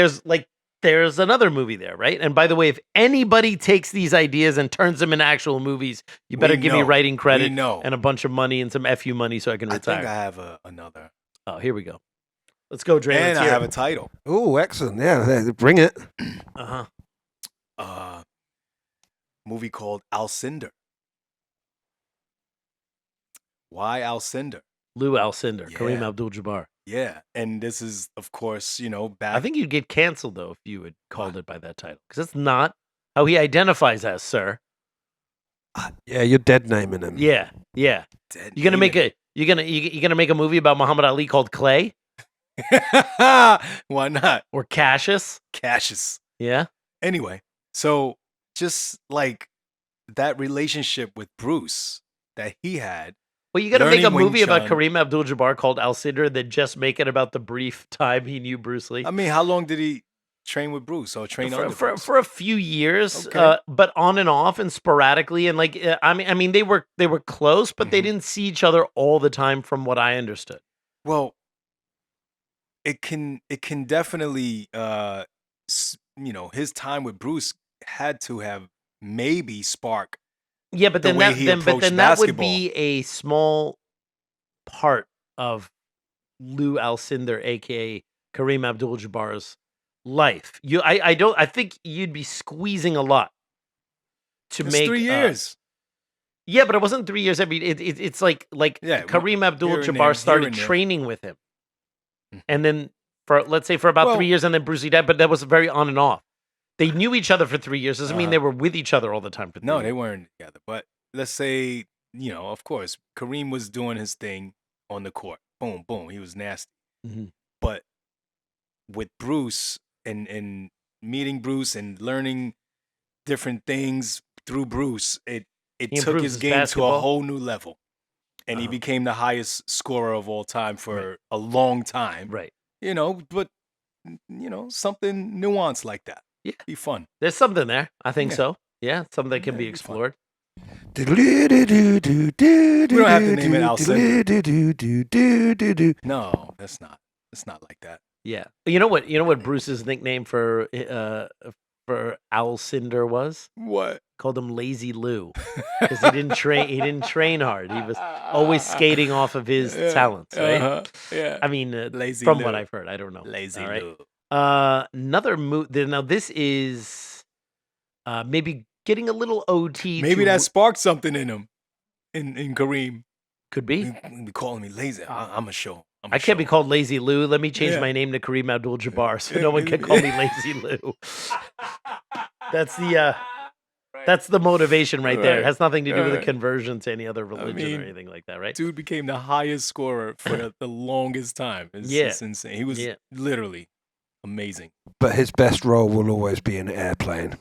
there's another movie there, right? And by the way, if anybody takes these ideas and turns them into actual movies, you better give me writing credit and a bunch of money and some FU money so I can retire. I think I have another. Oh, here we go. Let's go, Dre. And I have a title. Oh, excellent. Yeah, bring it. Movie called Alcindor. Why Alcindor? Lou Alcindor, Yeah. Kareem Abdul-Jabbar. Yeah, and this is, of course, back. I think you'd get canceled, though, if you had called it by that title. Because that's not how he identifies as, sir. Yeah, you're dead naming him. Yeah. You're gonna make a movie about Muhammad Ali called Clay? Why not? Or Cassius? Cassius. Yeah. Anyway, so just like that relationship with Bruce that he had. Well, you got to make a learning Wing movie about Chun. Kareem Abdul-Jabbar called Alcindor, then just make it about the brief time he knew Bruce Lee. I mean, how long did he train with Bruce or train under Bruce? For a few years, Okay. but on and off and sporadically, and like I mean they were close, but they didn't see each other all the time, from what I understood. Well, it can definitely his time with Bruce had to have maybe sparked. Yeah, but the then way that he then approached that would basketball. be a small part of Lou Alcindor, aka Kareem Abdul-Jabbar's life. I think you'd be squeezing a lot to It's make 3 years. Yeah, but it wasn't 3 years. I mean, it's like Yeah, Kareem here Abdul-Jabbar and started there. training with him, and then for about 3 years, and then Bruce Lee died. But that was very on and off. They knew each other for 3 years. Doesn't mean they were with each other all the time for 3 No, years. they weren't together. But let's say, of course, Kareem was doing his thing on the court. Boom, boom. He was nasty. Mhm. But with Bruce and meeting Bruce and learning different things through Bruce, it He took improved his his game to a basketball. whole new level. And he became the highest scorer of all time for a long time. Right. But something nuanced like that. Yeah. Be fun. There's something there. I think Yeah. so. Yeah, something that can be it'd be fun. explored. We don't have to name it Alcindor. No, that's not. It's not like that. Yeah. You know what Bruce's nickname for Alcindor was? What? Called him Lazy Lou, because he didn't train hard. He was always skating off of his talents, right? Yeah. I mean, Lazy from Lou. what I've heard, I don't know. Lazy All right. Lou. Another movie. Now this is maybe getting a little OT. Maybe to- that sparked something in him, in Kareem. could be. He be calling me lazy. I'm a show. I can't be called Lazy Lou. Let me change Yeah. my name to Kareem Abdul-Jabbar, so Yeah, no one can call me yeah. Lazy Lou. That's the motivation right there. It Right. has nothing to do with a Right. conversion to any other religion mean, or anything like that, right? Dude became the highest scorer for the longest time. It's insane. He was literally amazing. But his best role will always be in Airplane.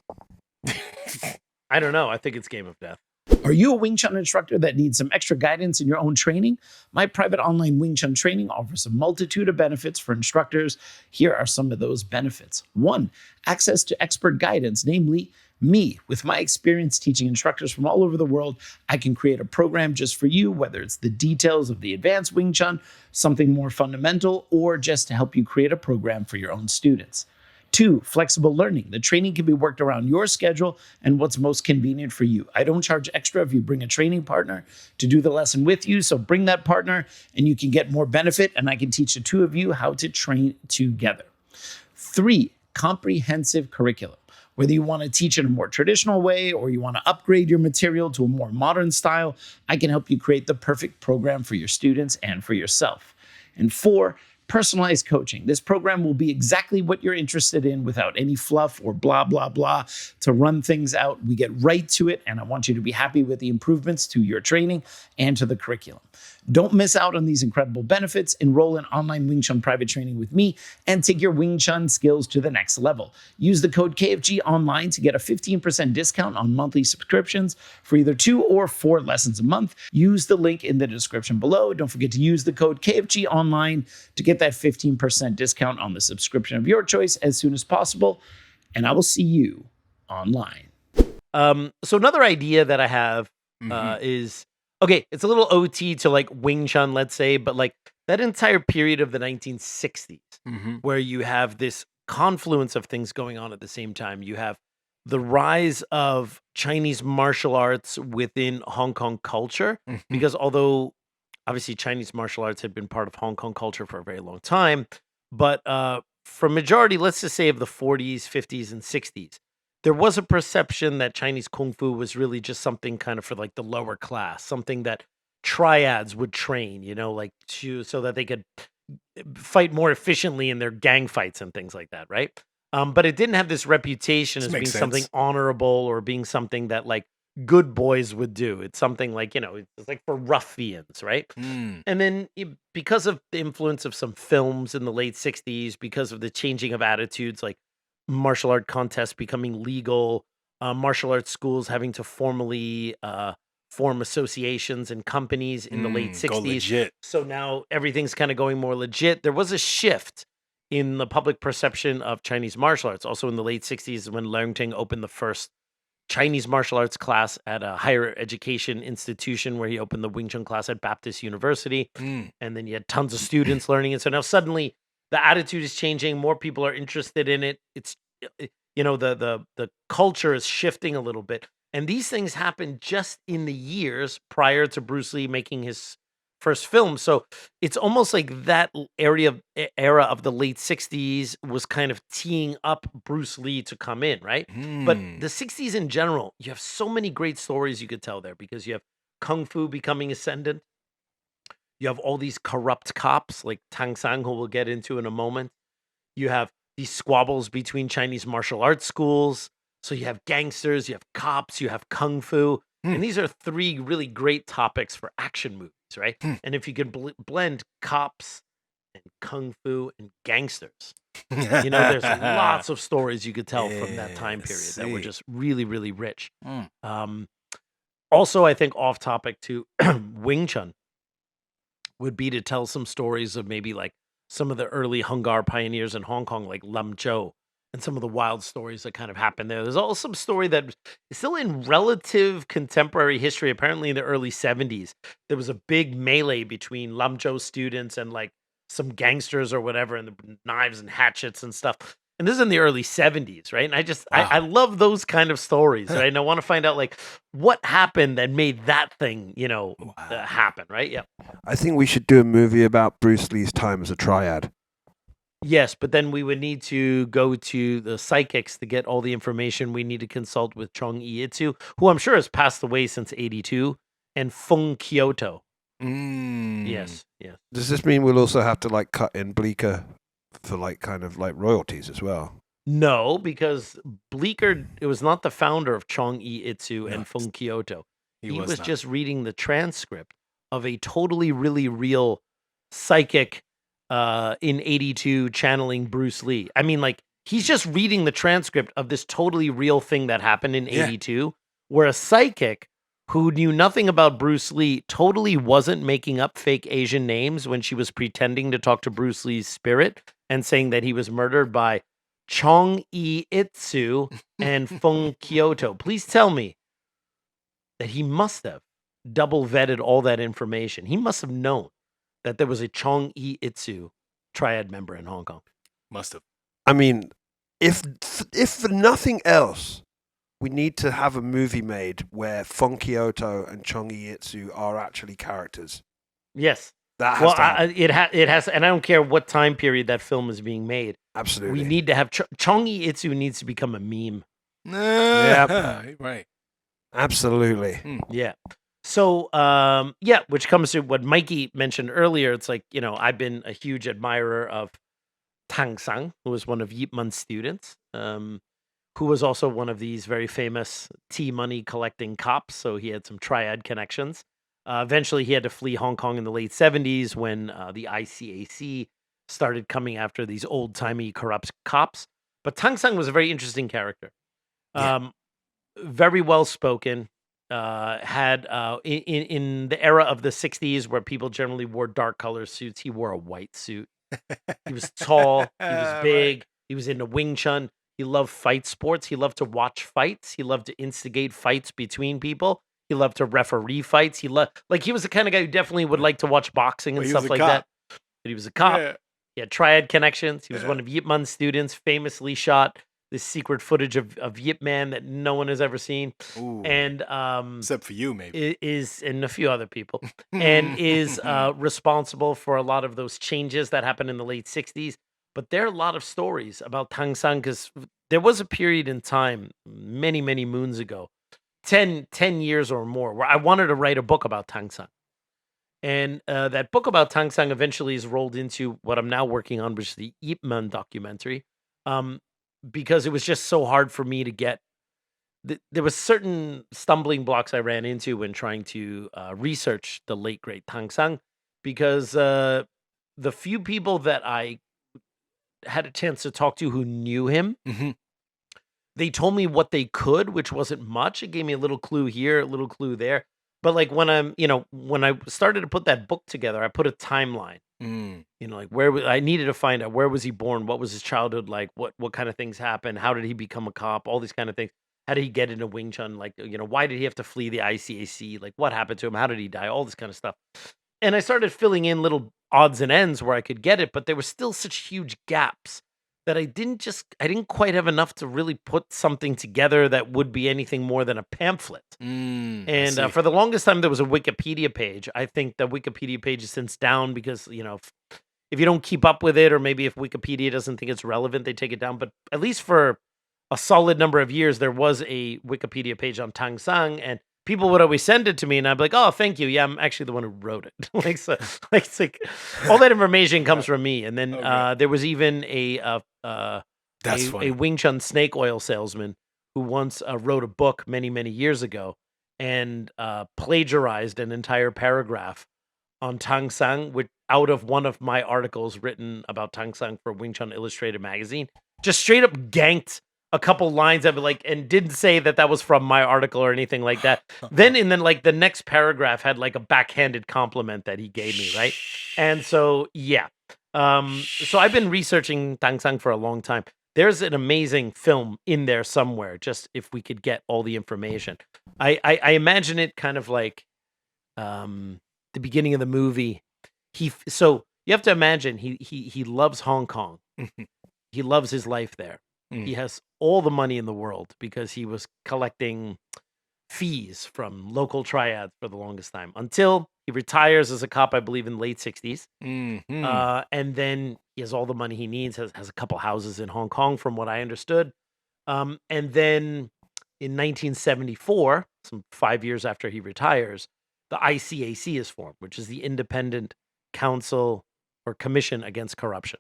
I don't know. I think it's Game of Death. All Are you a Wing Chun instructor that needs some extra guidance in your own training? My private online Wing Chun training offers a multitude of benefits for instructors. Here are some of those benefits. 1, access to expert guidance, namely me. With my experience teaching instructors from all over the world, I can create a program just for you, whether it's the details of the advanced Wing Chun, something more fundamental, or just to help you create a program for your own students. 2, flexible learning. The training can be worked around your schedule and what's most convenient for you. I don't charge extra if you bring a training partner to do the lesson with you, so bring that partner and you can get more benefit, and I can teach the two of you how to train together. 3, comprehensive curriculum. Whether you want to teach in a more traditional way or you want to upgrade your material to a more modern style, I can help you create the perfect program for your students and for yourself. And 4, personalized coaching. This program will be exactly what you're interested in without any fluff or blah, blah, blah to run things out. We get right to it, and I want you to be happy with the improvements to your training and to the curriculum. Don't miss out on these incredible benefits. Enroll in online Wing Chun private training with me and take your Wing Chun skills to the next level. Use the code KFG online to get a 15% discount on monthly subscriptions for either 2 or 4 lessons a month. Use the link in the description below. Don't forget to use the code KFG online to get that 15% discount on the subscription of your choice as soon as possible. And I will see you online. So another idea that I have is, okay, it's a little OT to like Wing Chun, let's say, but like that entire period of the 1960s where you have this confluence of things going on at the same time. You have the rise of Chinese martial arts within Hong Kong culture, because although obviously Chinese martial arts had been part of Hong Kong culture for a very long time, but for majority, let's just say of the 40s, 50s, and 60s, there was a perception that Chinese Kung Fu was really just something kind of for like the lower class, something that triads would train, you know, like so that they could fight more efficiently in their gang fights and things like that, right? But it didn't have this reputation as being something honorable or being something that like good boys would do. It's something like, you know, it's like for ruffians, right? And then because of the influence of some films in the late 60s, because of the changing of attitudes, like martial art contests becoming legal, martial arts schools having to formally form associations and companies in the late 60s. So now everything's kind of going more legit. There was a shift in the public perception of Chinese martial arts. Also in the late 60s when Leung opened the first Chinese martial arts class at a higher education institution, where he opened the Wing Chun class at Baptist University. And then you had tons of students learning it. So now suddenly the attitude is changing. More people are interested in it. It's, you know, the culture is shifting a little bit. And these things happen just in the years prior to Bruce Lee making his first film. So it's almost like that era of the late 60s was kind of teeing up Bruce Lee to come in, right? But the 60s in general, you have so many great stories you could tell there, because you have Kung Fu becoming ascendant. You have all these corrupt cops like Tong Sang, who we'll get into in a moment. You have these squabbles between Chinese martial arts schools. So you have gangsters, you have cops, you have Kung Fu. And these are 3 really great topics for action movies, right? And if you could blend cops and Kung Fu and gangsters, you know, there's lots of stories you could tell from that time period that were just really, really rich. Also, I think off topic to Wing Chun would be to tell some stories of maybe like some of the early Hung Gar pioneers in Hong Kong, like Lam Chou, and some of the wild stories that kind of happened there. There's also some story that is still in relative contemporary history. Apparently in the early 70s, there was a big melee between Lam Chou students and like some gangsters or whatever, and the knives and hatchets and stuff. And this is in the early 70s, right? And I just, I love those kind of stories, right? And I want to find out like what happened that made that thing, you know, happen, right? Yeah. I think we should do a movie about Bruce Lee's time as a triad. Yes, but then we would need to go to the psychics to get all the information. We need to consult with Chong Yi-Itsu, who I'm sure has passed away since 82, and Feng Kyoto. Yes. Does this mean we'll also have to like cut in Bleecker for like kind of like royalties as well? No, because Bleecker, it was not the founder of Chong Yi-Itsu and Feng Kyoto. He was just reading the transcript of a totally really real psychic in 82 channeling Bruce Lee. I mean, like, he's just reading the transcript of this totally real thing that happened in 82, where a psychic who knew nothing about Bruce Lee, totally wasn't making up fake Asian names when she was pretending to talk to Bruce Lee's spirit and saying that he was murdered by Chong Itsu and Feng Kyoto. Please tell me that he must have double vetted all that information. He must have known that there was a Chong Itsu triad member in Hong Kong. Must have. I mean, if for nothing else, we need to have a movie made where Feng Kyoto and Chong Itsu are actually characters. Yes. That has Well, to happen. it has, and I don't care what time period that film is being made. Absolutely. We need to have Chong Itsu needs to become a meme. Yeah, right. Absolutely. Yeah. So, which comes to what Mikey mentioned earlier. It's like, I've been a huge admirer of Tong Sang, who was one of Yip Man's students, who was also one of these very famous T-money collecting cops. So he had some triad connections. Eventually, he had to flee Hong Kong in the late 70s when the ICAC started coming after these old-timey corrupt cops. But Tong Sang was a very interesting character. Very well-spoken. Had in the era of the 60s where people generally wore dark color suits, he wore a white suit. He was tall, he was big, He was into Wing Chun. He loved fight sports. He loved to watch fights. He loved to instigate fights between people. He loved to referee fights. He was the kind of guy who definitely would like to watch boxing and stuff like that. But he was a cop. Yeah. He had triad connections. He was one of Yip Man's students, famously shot this secret footage of Yip Man that no one has ever seen. Ooh. And Except for you, maybe. and a few other people, and is responsible for a lot of those changes that happened in the late 60s. But there are a lot of stories about Tong Sang because there was a period in time many, many moons ago, 10 years or more, where I wanted to write a book about Tong Sang. And that book about Tong Sang eventually is rolled into what I'm now working on, which is the Yip Man documentary, because it was just so hard for me to get. There was certain stumbling blocks I ran into when trying to research the late, great Tong Sang, because the few people that I had a chance to talk to who knew him, they told me what they could, which wasn't much. It gave me a little clue here, a little clue there. But like when I started to put that book together, I put a timeline. Like I needed to find out where was he born, what was his childhood like, what kind of things happened, how did he become a cop, all these kind of things. How did he get into Wing Chun? Like, why did he have to flee the ICAC? Like, what happened to him? How did he die? All this kind of stuff. And I started filling in little odds and ends where I could get it, but there were still such huge gaps that I didn't quite have enough to really put something together that would be anything more than a pamphlet. And for the longest time, there was a Wikipedia page. I think the Wikipedia page is since down because, if you don't keep up with it, or maybe if Wikipedia doesn't think it's relevant, they take it down. But at least for a solid number of years, there was a Wikipedia page on Tong Sang, and people would always send it to me, and I'd be like, "Oh, thank you. Yeah, I'm actually the one who wrote it." It's like all that information comes from me. And then there was even a Wing Chun snake oil salesman who once wrote a book many, many years ago and plagiarized an entire paragraph on Tong Sang, out of one of my articles written about Tong Sang for Wing Chun Illustrated magazine. Just straight up ganked a couple lines of it, and didn't say that was from my article or anything like that. then the next paragraph had like a backhanded compliment that he gave me, right? And so so I've been researching Tong Sang for a long time. There's an amazing film in there somewhere, just if we could get all the information. I imagine it kind of like the beginning of the movie. So you have to imagine he loves Hong Kong. He loves his life there. He has all the money in the world because he was collecting fees from local triads for the longest time until he retires as a cop, I believe, in the late 60s. And then he has all the money he needs, has a couple houses in Hong Kong, from what I understood. And then in 1974, some 5 years after he retires, the ICAC is formed, which is the Independent Council or Commission Against Corruption.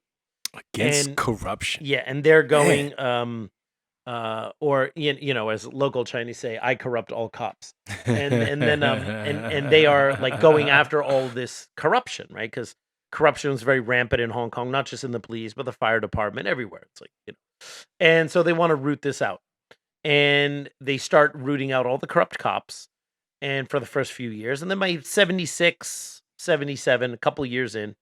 Corruption. Yeah, and they're going, or as local Chinese say, "I corrupt all cops," and then and they are like going after all this corruption, right? Because corruption is very rampant in Hong Kong, not just in the police, but the fire department, everywhere. It's like and so they want to root this out, and they start rooting out all the corrupt cops, and for the first few years. And then by 76, 77, a couple years in,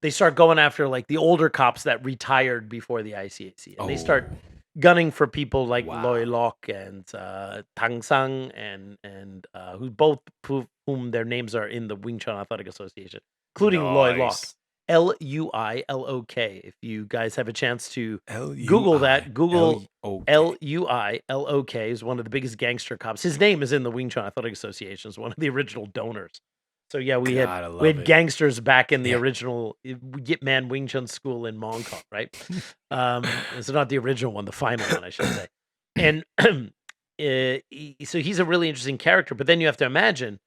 they start going after like the older cops that retired before the ICAC. And they start gunning for people like Loy Lok and Tong Sang and whom their names are in the Wing Chun Athletic Association, including Loy Lok. Luilok. If you guys have a chance to Google that, Google Luilok is one of the biggest gangster cops. His name is in the Wing Chun Athletic Association. Is one of the original donors. So yeah, we had gangsters back in the original Yip Man Wing Chun school in Hong Kong, right? It's not the original one, the final one, I should say. And so he's a really interesting character. But then you have to imagine,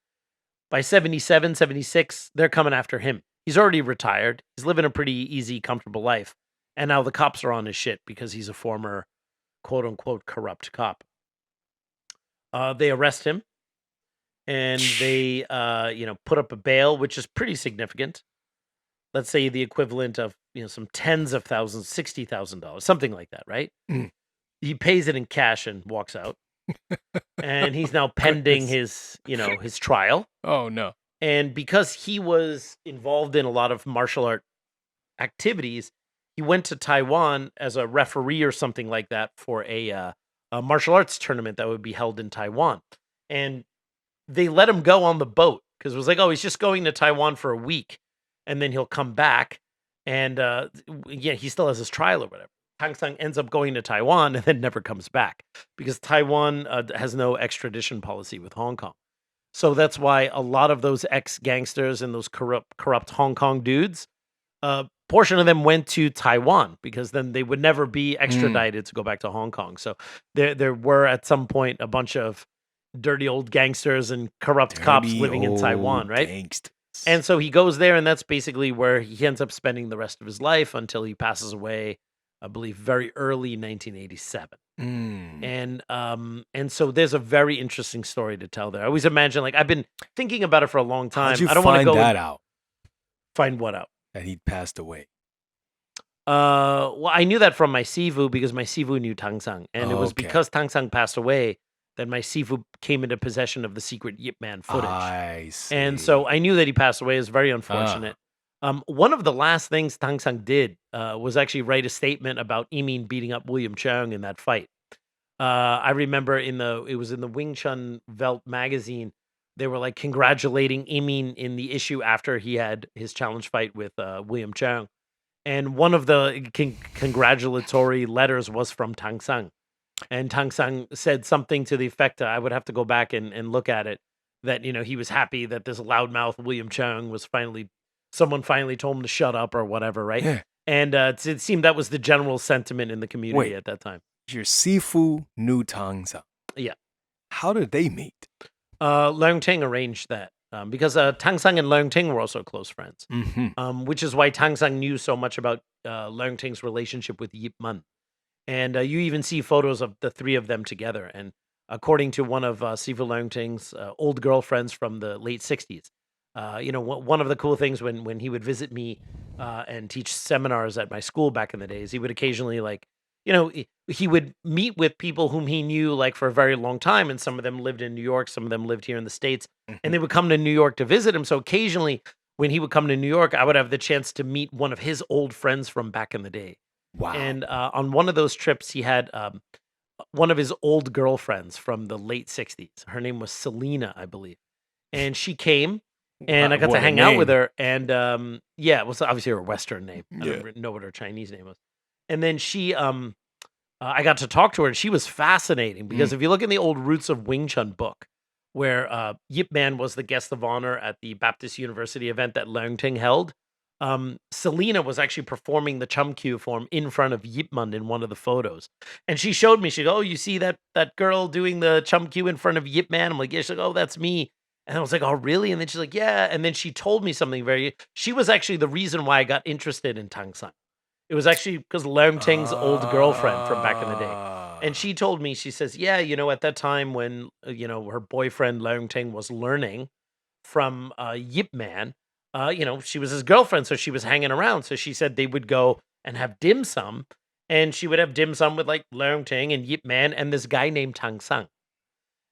by 77, 76, they're coming after him. He's already retired. He's living a pretty easy, comfortable life. And now the cops are on his shit because he's a former, quote unquote, corrupt cop. They arrest him. And they, put up a bail, which is pretty significant. Let's say the equivalent of, some tens of thousands, $60,000, something like that, right? Mm. He pays it in cash and walks out. And he's now pending his trial. Oh, no. And because he was involved in a lot of martial art activities, he went to Taiwan as a referee or something like that for a martial arts tournament that would be held in Taiwan. And they let him go on the boat because it was like, oh, he's just going to Taiwan for a week and then he'll come back. And he still has his trial or whatever. Tong Sang ends up going to Taiwan and then never comes back because Taiwan has no extradition policy with Hong Kong. So that's why a lot of those ex-gangsters and those corrupt Hong Kong dudes, portion of them went to Taiwan because then they would never be extradited to go back to Hong Kong. So there were at some point a bunch of dirty old gangsters and corrupt cops living in Taiwan, right? Gangsters. And so he goes there, and that's basically where he ends up spending the rest of his life until he passes away, I believe, very early 1987. And so there's a very interesting story to tell there. I always imagine, like, I've been thinking about it for a long time. How'd you I don't want to go that out? Find what out? That he'd passed away. Well, I knew that from my Sifu because my Sifu knew Tong Sang, and it was because Tong Sang passed away that my Sifu came into possession of the secret Yip Man footage. I see. And so I knew that he passed away. It was very unfortunate. One of the last things Tong Sang did was actually write a statement about Emin beating up William Cheung in that fight. I remember it was in the Wing Chun Welt magazine. They were like congratulating Emin in the issue after he had his challenge fight with William Cheung. And one of the congratulatory letters was from Tong Sang. And Tong Sang said something to the effect, I would have to go back and look at it, that, he was happy that this loudmouth William Cheung was someone finally told him to shut up or whatever, right? Yeah. And it seemed that was the general sentiment in the community at that time. Your Sifu knew Tong Sang. Yeah. How did they meet? Leung Ting arranged that because Tong Sang and Leung Ting were also close friends, which is why Tong Sang knew so much about Leung Ting's relationship with Yip Man. And you even see photos of the three of them together. And according to one of Sifu Leung Ting's old girlfriends from the late 60s, one of the cool things when he would visit me and teach seminars at my school back in the days, he would occasionally he would meet with people whom he knew like for a very long time. And some of them lived in New York. Some of them lived here in the States. And they would come to New York to visit him. So occasionally when he would come to New York, I would have the chance to meet one of his old friends from back in the day. Wow. And on one of those trips, he had one of his old girlfriends from the late 60s. Her name was Selena, I believe. And she came, and I got to hang out with her. And it was obviously her Western name. I don't know what her Chinese name was. And then she, I got to talk to her, and she was fascinating because if you look in the old Roots of Wing Chun book, where Yip Man was the guest of honor at the Baptist University event that Leung Ting held, Selena was actually performing the Chum Kiu form in front of Yip Man in one of the photos. And she showed me, she goes, oh, you see that girl doing the Chum Kiu in front of Yip Man? I'm like, yeah. She's like, oh, that's me. And I was like, oh, really? And then she's like, yeah. And then she told me something she was actually the reason why I got interested in Tong Sang. It was actually because Leung Ting's old girlfriend from back in the day. And she told me, she says, yeah, at that time when, her boyfriend Leung Ting was learning from Yip Man, she was his girlfriend, so she was hanging around. So she said they would go and have dim sum, and she would have dim sum with like Leung Ting and Yip Man and this guy named Tong Sang.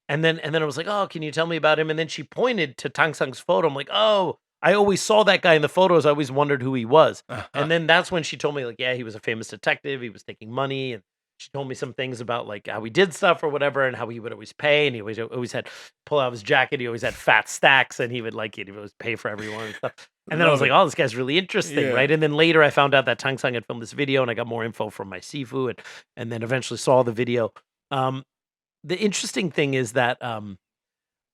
And then I was like, oh, can you tell me about him? And then she pointed to Tong Sang's photo. I'm like, oh, I always saw that guy in the photos. I always wondered who he was. And then that's when she told me, like, yeah, he was a famous detective. He was taking money. And she told me some things about like how he did stuff or whatever, and how he would always pay. And he always had pull out his jacket. He always had fat stacks, and he would like he'd always pay for everyone and stuff. And then I was like, oh, this guy's really interesting, right? And then later I found out that Tong Sang had filmed this video, and I got more info from my Sifu, and then eventually saw the video. The interesting thing is that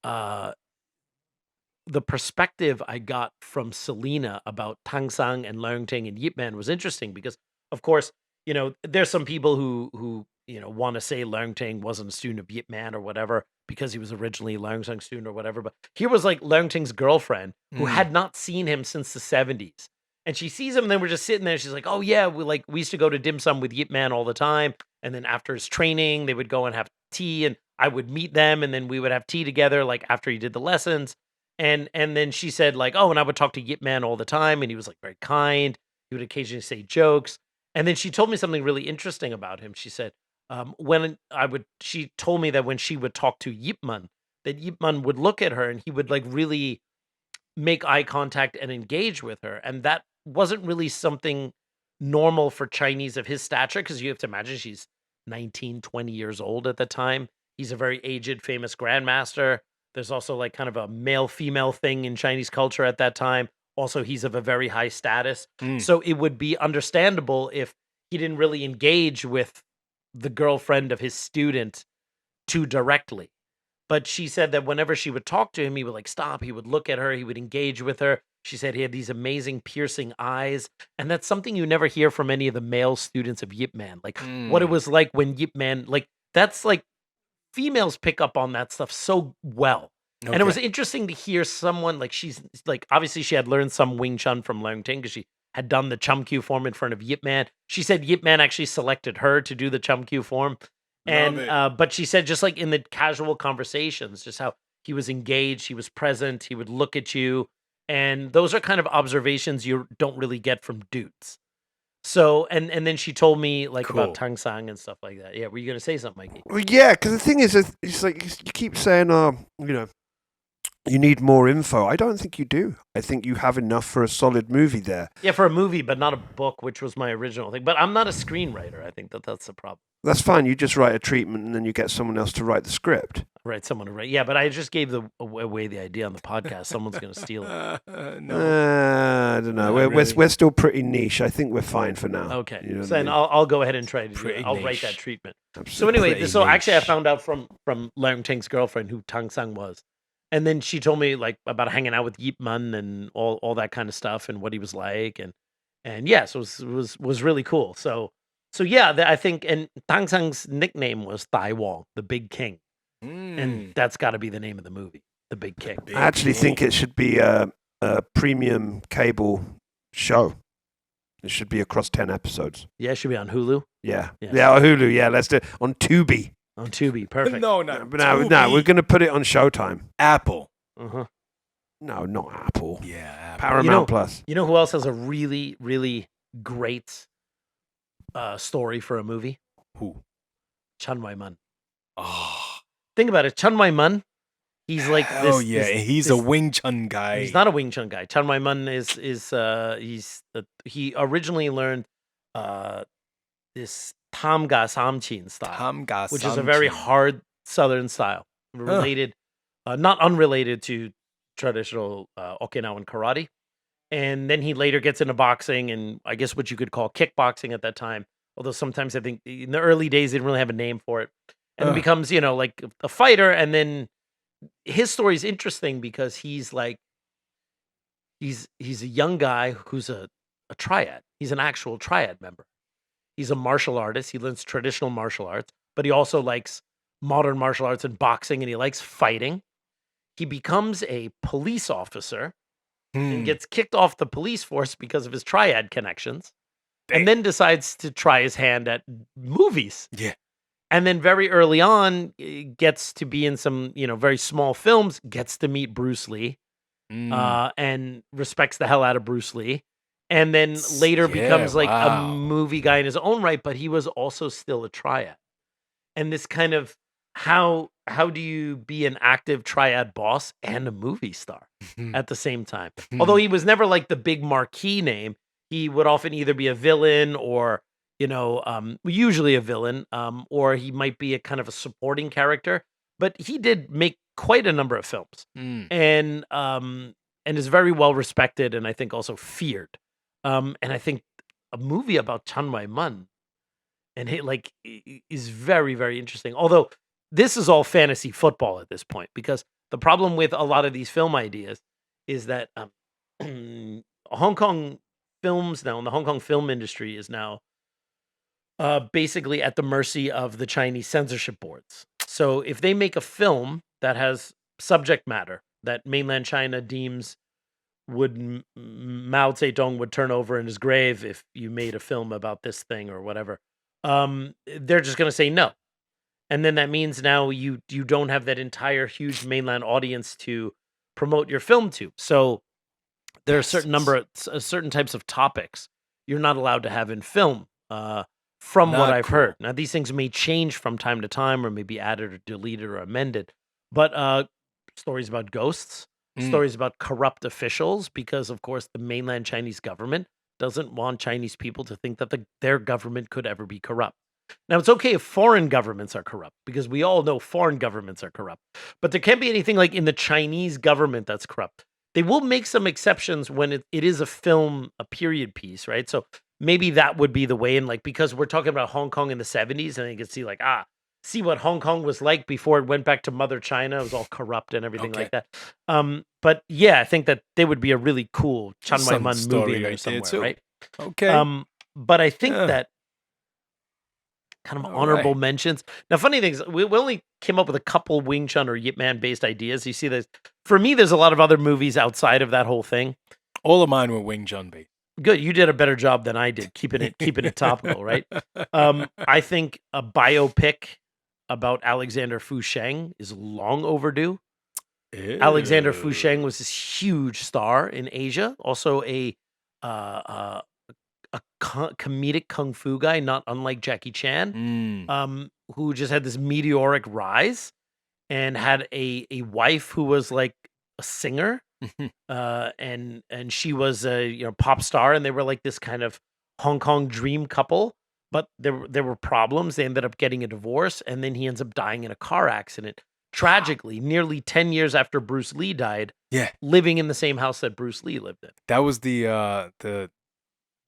the perspective I got from Selena about Tong Sang and Leung and Yip Man was interesting because, of course, you know, there's some people who you know want to say Leung wasn't a student of Yip Man or whatever because he was originally a Leung Sang student or whatever. But here was like Leung Ting's girlfriend who had not seen him since the 70s. And she sees him, and then we're just sitting there. She's like, "Oh yeah, we used to go to dim sum with Yip Man all the time, and then after his training, they would go and have tea, and I would meet them, and then we would have tea together, like after he did the lessons." And then she said, like, "Oh, and I would talk to Yip Man all the time, and he was like very kind. He would occasionally say jokes." And then she told me something really interesting about him. She said, she told me that when she would talk to Yip Man, that Yip Man would look at her, and he would like really make eye contact and engage with her, and that wasn't really something normal for Chinese of his stature, because you have to imagine she's 19, 20 years old at the time. He's a very aged, famous grandmaster. There's also like kind of a male-female thing in Chinese culture at that time. Also, he's of a very high status. So it would be understandable if he didn't really engage with the girlfriend of his student too directly. But she said that whenever she would talk to him, he would like stop, he would look at her, he would engage with her. She said he had these amazing piercing eyes. And that's something you never hear from any of the male students of Yip Man. Like what it was like when Yip Man, like that's like females pick up on that stuff so well. Okay. And it was interesting to hear someone like she's like, obviously she had learned some Wing Chun from Leung Ting because she had done the Chum Kyu form in front of Yip Man. She said Yip Man actually selected her to do the Chum Kyu form. And but she said just like in the casual conversations, just how he was engaged, he was present, he would look at you. And those are kind of observations you don't really get from dudes. So, and then she told me like about Tong Sang and stuff like that. Yeah, were you going to say something, Mikey? Well, yeah, because the thing is, it's like you keep saying, you know, you need more info. I don't think you do. I think you have enough for a solid movie there. Yeah, for a movie, but not a book, which was my original thing. But I'm not a screenwriter. I think that's the problem. That's fine. You just write a treatment and then you get someone else to write the script. Right, someone to write. Yeah, but I just gave away the idea on the podcast. Someone's going to steal it. I don't know. We're still pretty niche. I think we're fine for now. Okay. You know so then I'll go ahead and try to do it. I'll write that treatment. So anyway, so actually I found out from Leung Ting's girlfriend who Tong Sang was. And then she told me like about hanging out with Yip Man and all that kind of stuff and what he was like. And yeah, so it was really cool. So yeah, I think, and Tong Sang's nickname was Thai Wong, the Big King. And that's got to be the name of the movie, The Big King. I actually think it should be a premium cable show. It should be across 10 episodes. Yeah, it should be on Hulu. Yeah, on Hulu. Yeah, let's do it on Tubi. On Tubi, perfect. No, we're going to put it on Showtime. Apple. Uh-huh. No, not Apple. Yeah, Apple. Paramount Plus. You know who else has a really, really great story for a movie? Who? Chun Wai-man. Oh. Think about it. Chun Wai-man, he's like this. Oh yeah, he's a Wing Chun guy. He's not a Wing Chun guy. Chun Wai-man he originally learned this Tam Ga Sam Chin style, which is a very hard Southern style, related, not unrelated to traditional Okinawan karate. And then he later gets into boxing and I guess what you could call kickboxing at that time. Although sometimes I think in the early days they didn't really have a name for it. And it becomes, you know, like a fighter. And then his story is interesting because he's like, he's a young guy who's a triad. He's an actual triad member. He's a martial artist. He learns traditional martial arts, but he also likes modern martial arts and boxing, and he likes fighting. He becomes a police officer and gets kicked off the police force because of his triad connections. And then decides to try his hand at movies. Yeah. And then very early on, gets to be in some, you know, very small films, gets to meet Bruce Lee, and respects the hell out of Bruce Lee. And then later becomes like a movie guy in his own right, but he was also still a triad. And this kind of how do you be an active triad boss and a movie star at the same time? Although he was never like the big marquee name, he would often either be a villain or usually a villain, or he might be a kind of a supporting character. But he did make quite a number of films, and is very well respected, and I think also feared. And I think a movie about Chan Wai-man and is very, very interesting. Although this is all fantasy football at this point, because the problem with a lot of these film ideas is that Hong Kong films now, and the Hong Kong film industry is now basically at the mercy of the Chinese censorship boards. So if they make a film that has subject matter that mainland China deems Mao Zedong would turn over in his grave if you made a film about this thing or whatever, they're just going to say no. And then that means now you don't have that entire huge mainland audience to promote your film to. So there are certain types of topics you're not allowed to have in film. From what I've heard. Now, these things may change from time to time, or maybe added or deleted or amended. But stories about ghosts, stories about corrupt officials, because of course the mainland Chinese government doesn't want Chinese people to think that their government could ever be corrupt. Now, it's okay if foreign governments are corrupt, because we all know foreign governments are corrupt. But there can't be anything like in the Chinese government that's corrupt. They will make some exceptions when it is a film, a period piece, right? So maybe that would be the way in, because we're talking about Hong Kong in the 70s, and you can see see what Hong Kong was like before it went back to Mother China. It was all corrupt and everything like that. But yeah, I think that they would be a really cool Chan Wai-man movie in there somewhere, right? Okay. But I think that kind of honorable mentions. Now, funny things, we only came up with a couple Wing Chun or Yip Man based ideas. You see this. For me, there's a lot of other movies outside of that whole thing. All of mine were Wing Chun based. Good. You did a better job than I did keeping it topical, right? I think a biopic about Alexander Fu Sheng is long overdue. Ew. Alexander Fu Sheng was this huge star in Asia, also a comedic kung fu guy, not unlike Jackie Chan, who just had this meteoric rise and had a wife who was like a singer. And she was a pop star, and they were like this kind of Hong Kong dream couple. But there were problems. They ended up getting a divorce, and then he ends up dying in a car accident. Tragically, nearly 10 years after Bruce Lee died. Yeah, living in the same house that Bruce Lee lived in. That was the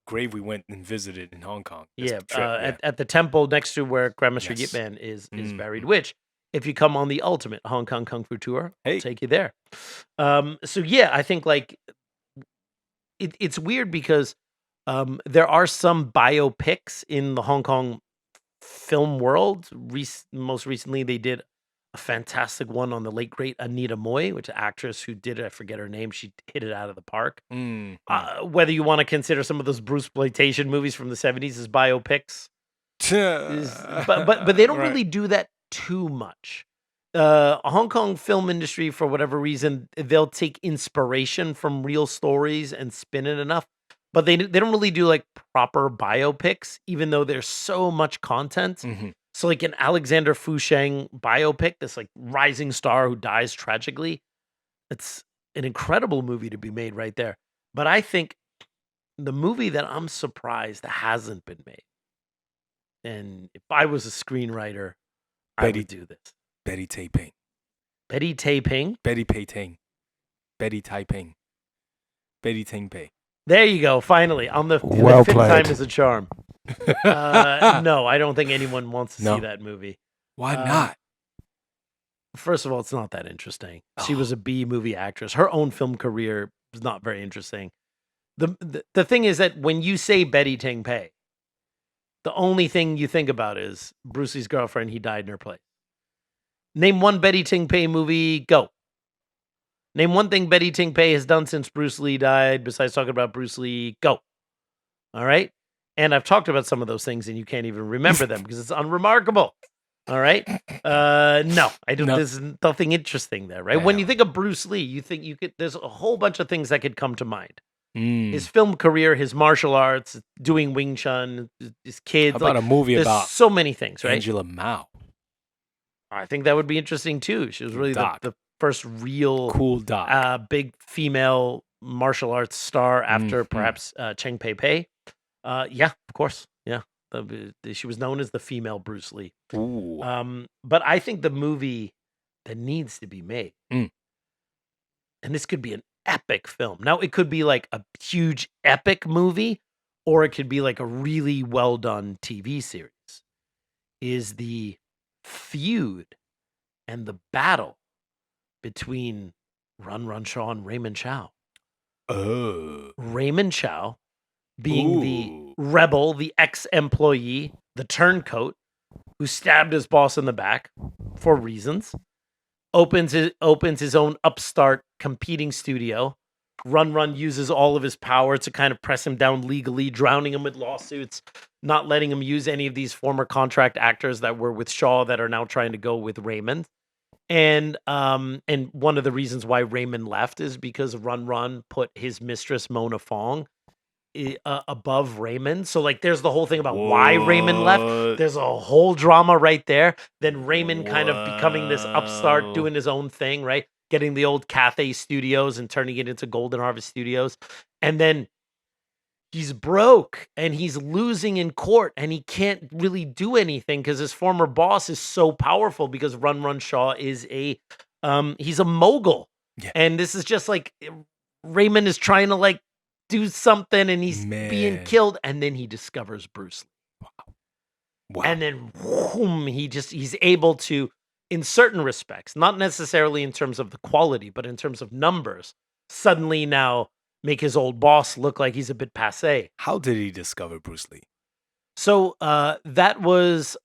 grave we went and visited in Hong Kong. At the temple next to where Grandmaster Yip Man is buried, which, if you come on the ultimate Hong Kong Kung Fu tour, I'll take you there. So yeah, I think it's weird because there are some biopics in the Hong Kong film world. Most recently, they did a fantastic one on the late great Anita Moy, which is an actress who did it. I forget her name. She hit it out of the park. Whether you want to consider some of those Bruceploitation movies from the 70s as biopics, but they don't really do that too much. Hong Kong film industry, for whatever reason, they'll take inspiration from real stories and spin it enough, but they don't really do like proper biopics, even though there's so much content. So like an Alexander Fu Sheng biopic, this like rising star who dies tragically, it's an incredible movie to be made right there. But I think the movie that I'm surprised hasn't been made, and if I was a screenwriter, I would do this. Betty Taiping. Betty Taiping? Betty Pei-ting. Betty Taiping. Betty Ting-pei. There you go, finally. On the Well fifth played. time is a charm. No, I don't think anyone wants to see that movie. Why not? First of all, it's not that interesting. She was a B-movie actress. Her own film career was not very interesting. The thing is that when you say Betty Ting-pei, the only thing you think about is Bruce Lee's girlfriend, he died in her place. Name one Betty Ting-pei movie, go. Name one thing Betty Ting-pei has done since Bruce Lee died, besides talking about Bruce Lee, go. All right? And I've talked about some of those things, and you can't even remember them because it's unremarkable. All right? No, I don't. No. There's nothing interesting there, right? When you think of Bruce Lee, you think there's a whole bunch of things that could come to mind. His film career, his martial arts, doing Wing Chun, his kids. How about a movie about so many things, right? Angela Mao? I think that would be interesting too. She was really the first real cool doc. Big female martial arts star after perhaps Cheng Pei Pei. Yeah, of course. Yeah. She was known as the female Bruce Lee. Ooh. But I think the movie that needs to be made, and this could be an epic film. Now, it could be like a huge epic movie, or it could be like a really well done TV series, is the feud and the battle between Run Run Shaw and Raymond Chow. Oh. Raymond Chow being the rebel, the ex-employee, the turncoat who stabbed his boss in the back for reasons, opens his own upstart competing studio. Run uses all of his power to kind of press him down legally, drowning him with lawsuits, not letting him use any of these former contract actors that were with Shaw that are now trying to go with Raymond. And one of the reasons why Raymond left is because Run put his mistress Mona Fong above Raymond. So like there's the whole thing about why Raymond left. There's a whole drama right there. Then Raymond kind of becoming this upstart, doing his own thing, right? Getting the old Cathay Studios and turning it into Golden Harvest Studios. And then he's broke and he's losing in court and he can't really do anything because his former boss is so powerful because Run Shaw is he's a mogul. Yeah. And this is just like Raymond is trying to like do something and he's being killed. And then he discovers Bruce Lee. Wow. And then he's able to, in certain respects, not necessarily in terms of the quality, but in terms of numbers, suddenly now make his old boss look like he's a bit passé. How did he discover Bruce Lee? So that was,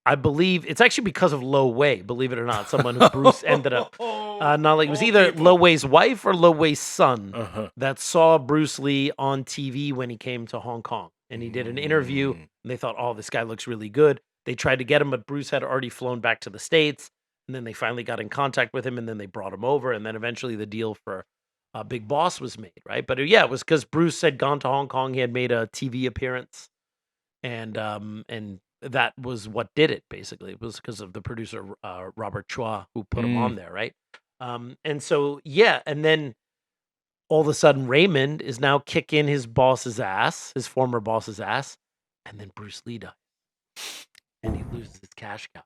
I believe, it's actually because of Lo Wei, believe it or not, someone who Bruce ended up, not like, it was either Lo Wei's wife or Lo Wei's son that saw Bruce Lee on TV when he came to Hong Kong. And he did an interview, and they thought, oh, this guy looks really good. They tried to get him, but Bruce had already flown back to the States. And then they finally got in contact with him, and then they brought him over. And then eventually the deal for Big Boss was made, right? But it was because Bruce had gone to Hong Kong. He had made a TV appearance. And that was what did it, basically. It was because of the producer, Robert Chua, who put him on there, right? And so, and then all of a sudden, Raymond is now kicking his boss's ass, his former boss's ass, and then Bruce Lee dies. And he loses his cash cow.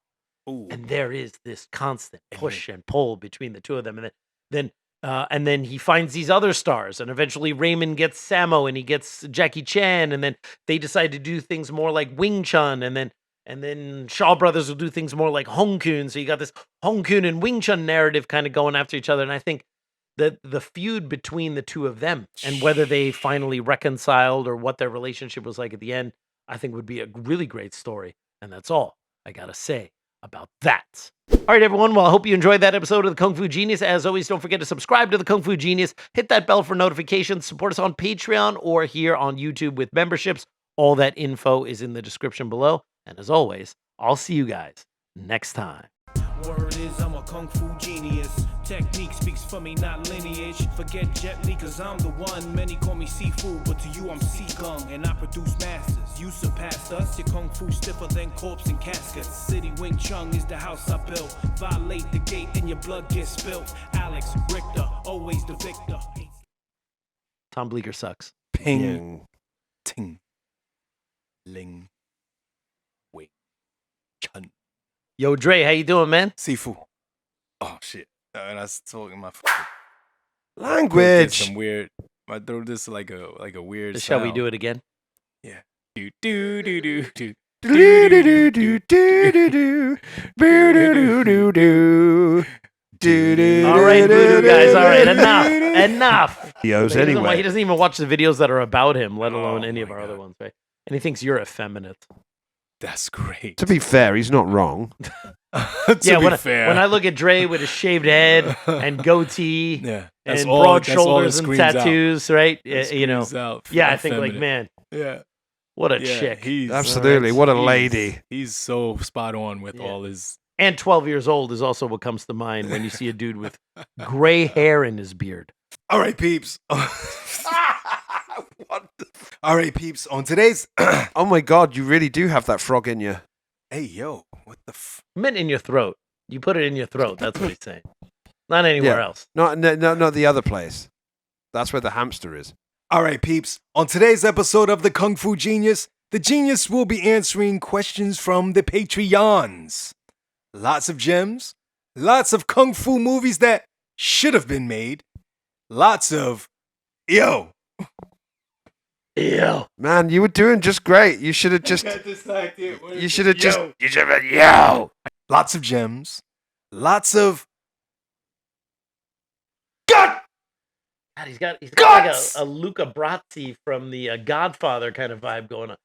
Ooh. And there is this constant push and pull between the two of them. And then he finds these other stars, and eventually Raymond gets Sammo and he gets Jackie Chan, and then they decide to do things more like Wing Chun, and then Shaw Brothers will do things more like Hong Kong. So you got this Hong Kong and Wing Chun narrative kind of going after each other. And I think that the feud between the two of them and whether they finally reconciled or what their relationship was like at the end, I think would be a really great story. And that's all I gotta say about that. All right, everyone. Well, I hope you enjoyed that episode of the Kung Fu Genius. As always, don't forget to subscribe to the Kung Fu Genius. Hit that bell for notifications. Support us on Patreon or here on YouTube with memberships. All that info is in the description below. And as always, I'll see you guys next time. Word is I'm a kung fu genius. Technique speaks for me, not lineage. Forget Jet Li, cause I'm the one. Many call me seafood, but to you I'm sea gung. And I produce masters. You surpassed us. Your kung fu stiffer than corpse and caskets. City Wing Chun is the house I built. Violate the gate and your blood gets spilt. Alex, Richter, always the victor. Tom Bleecker sucks. Ping. Ting. Ling. Wing Chun. Yo, Dre, how you doing, man? Sifu. Oh shit! And I was talking my fucking language. Some weird. My throat is like a weird. Shall we sound. do it again? Yeah. Do do do do do. All right, voodoo guys. All right, enough. He doesn't even watch the videos that are about him, let alone any of our other ones, right? And he thinks you're effeminate. That's great. To be fair, he's not wrong. When I look at Dre with a shaved head and goatee and broad shoulders and tattoos, right? I think like, man, what a chick. Absolutely, what a lady. He's so spot on with all his. And 12 years old is also what comes to mind when you see a dude with gray hair in his beard. All right, peeps. All right, peeps. On today's... Oh my God, you really do have that frog in you. Hey, yo. What the... Mint in your throat. You put it in your throat. That's what he's saying. Not anywhere else. Not the other place. That's where the hamster is. All right, peeps. On today's episode of the Kung Fu Genius, the genius will be answering questions from the Patreons. Lots of gems, lots of Kung Fu movies that should have been made, lots of yo. Man, you were doing just great. You should have just. You should have just. You should have yo. Lots of gems, lots of. God! God, he's got like a Luca Brasi from the Godfather kind of vibe going on.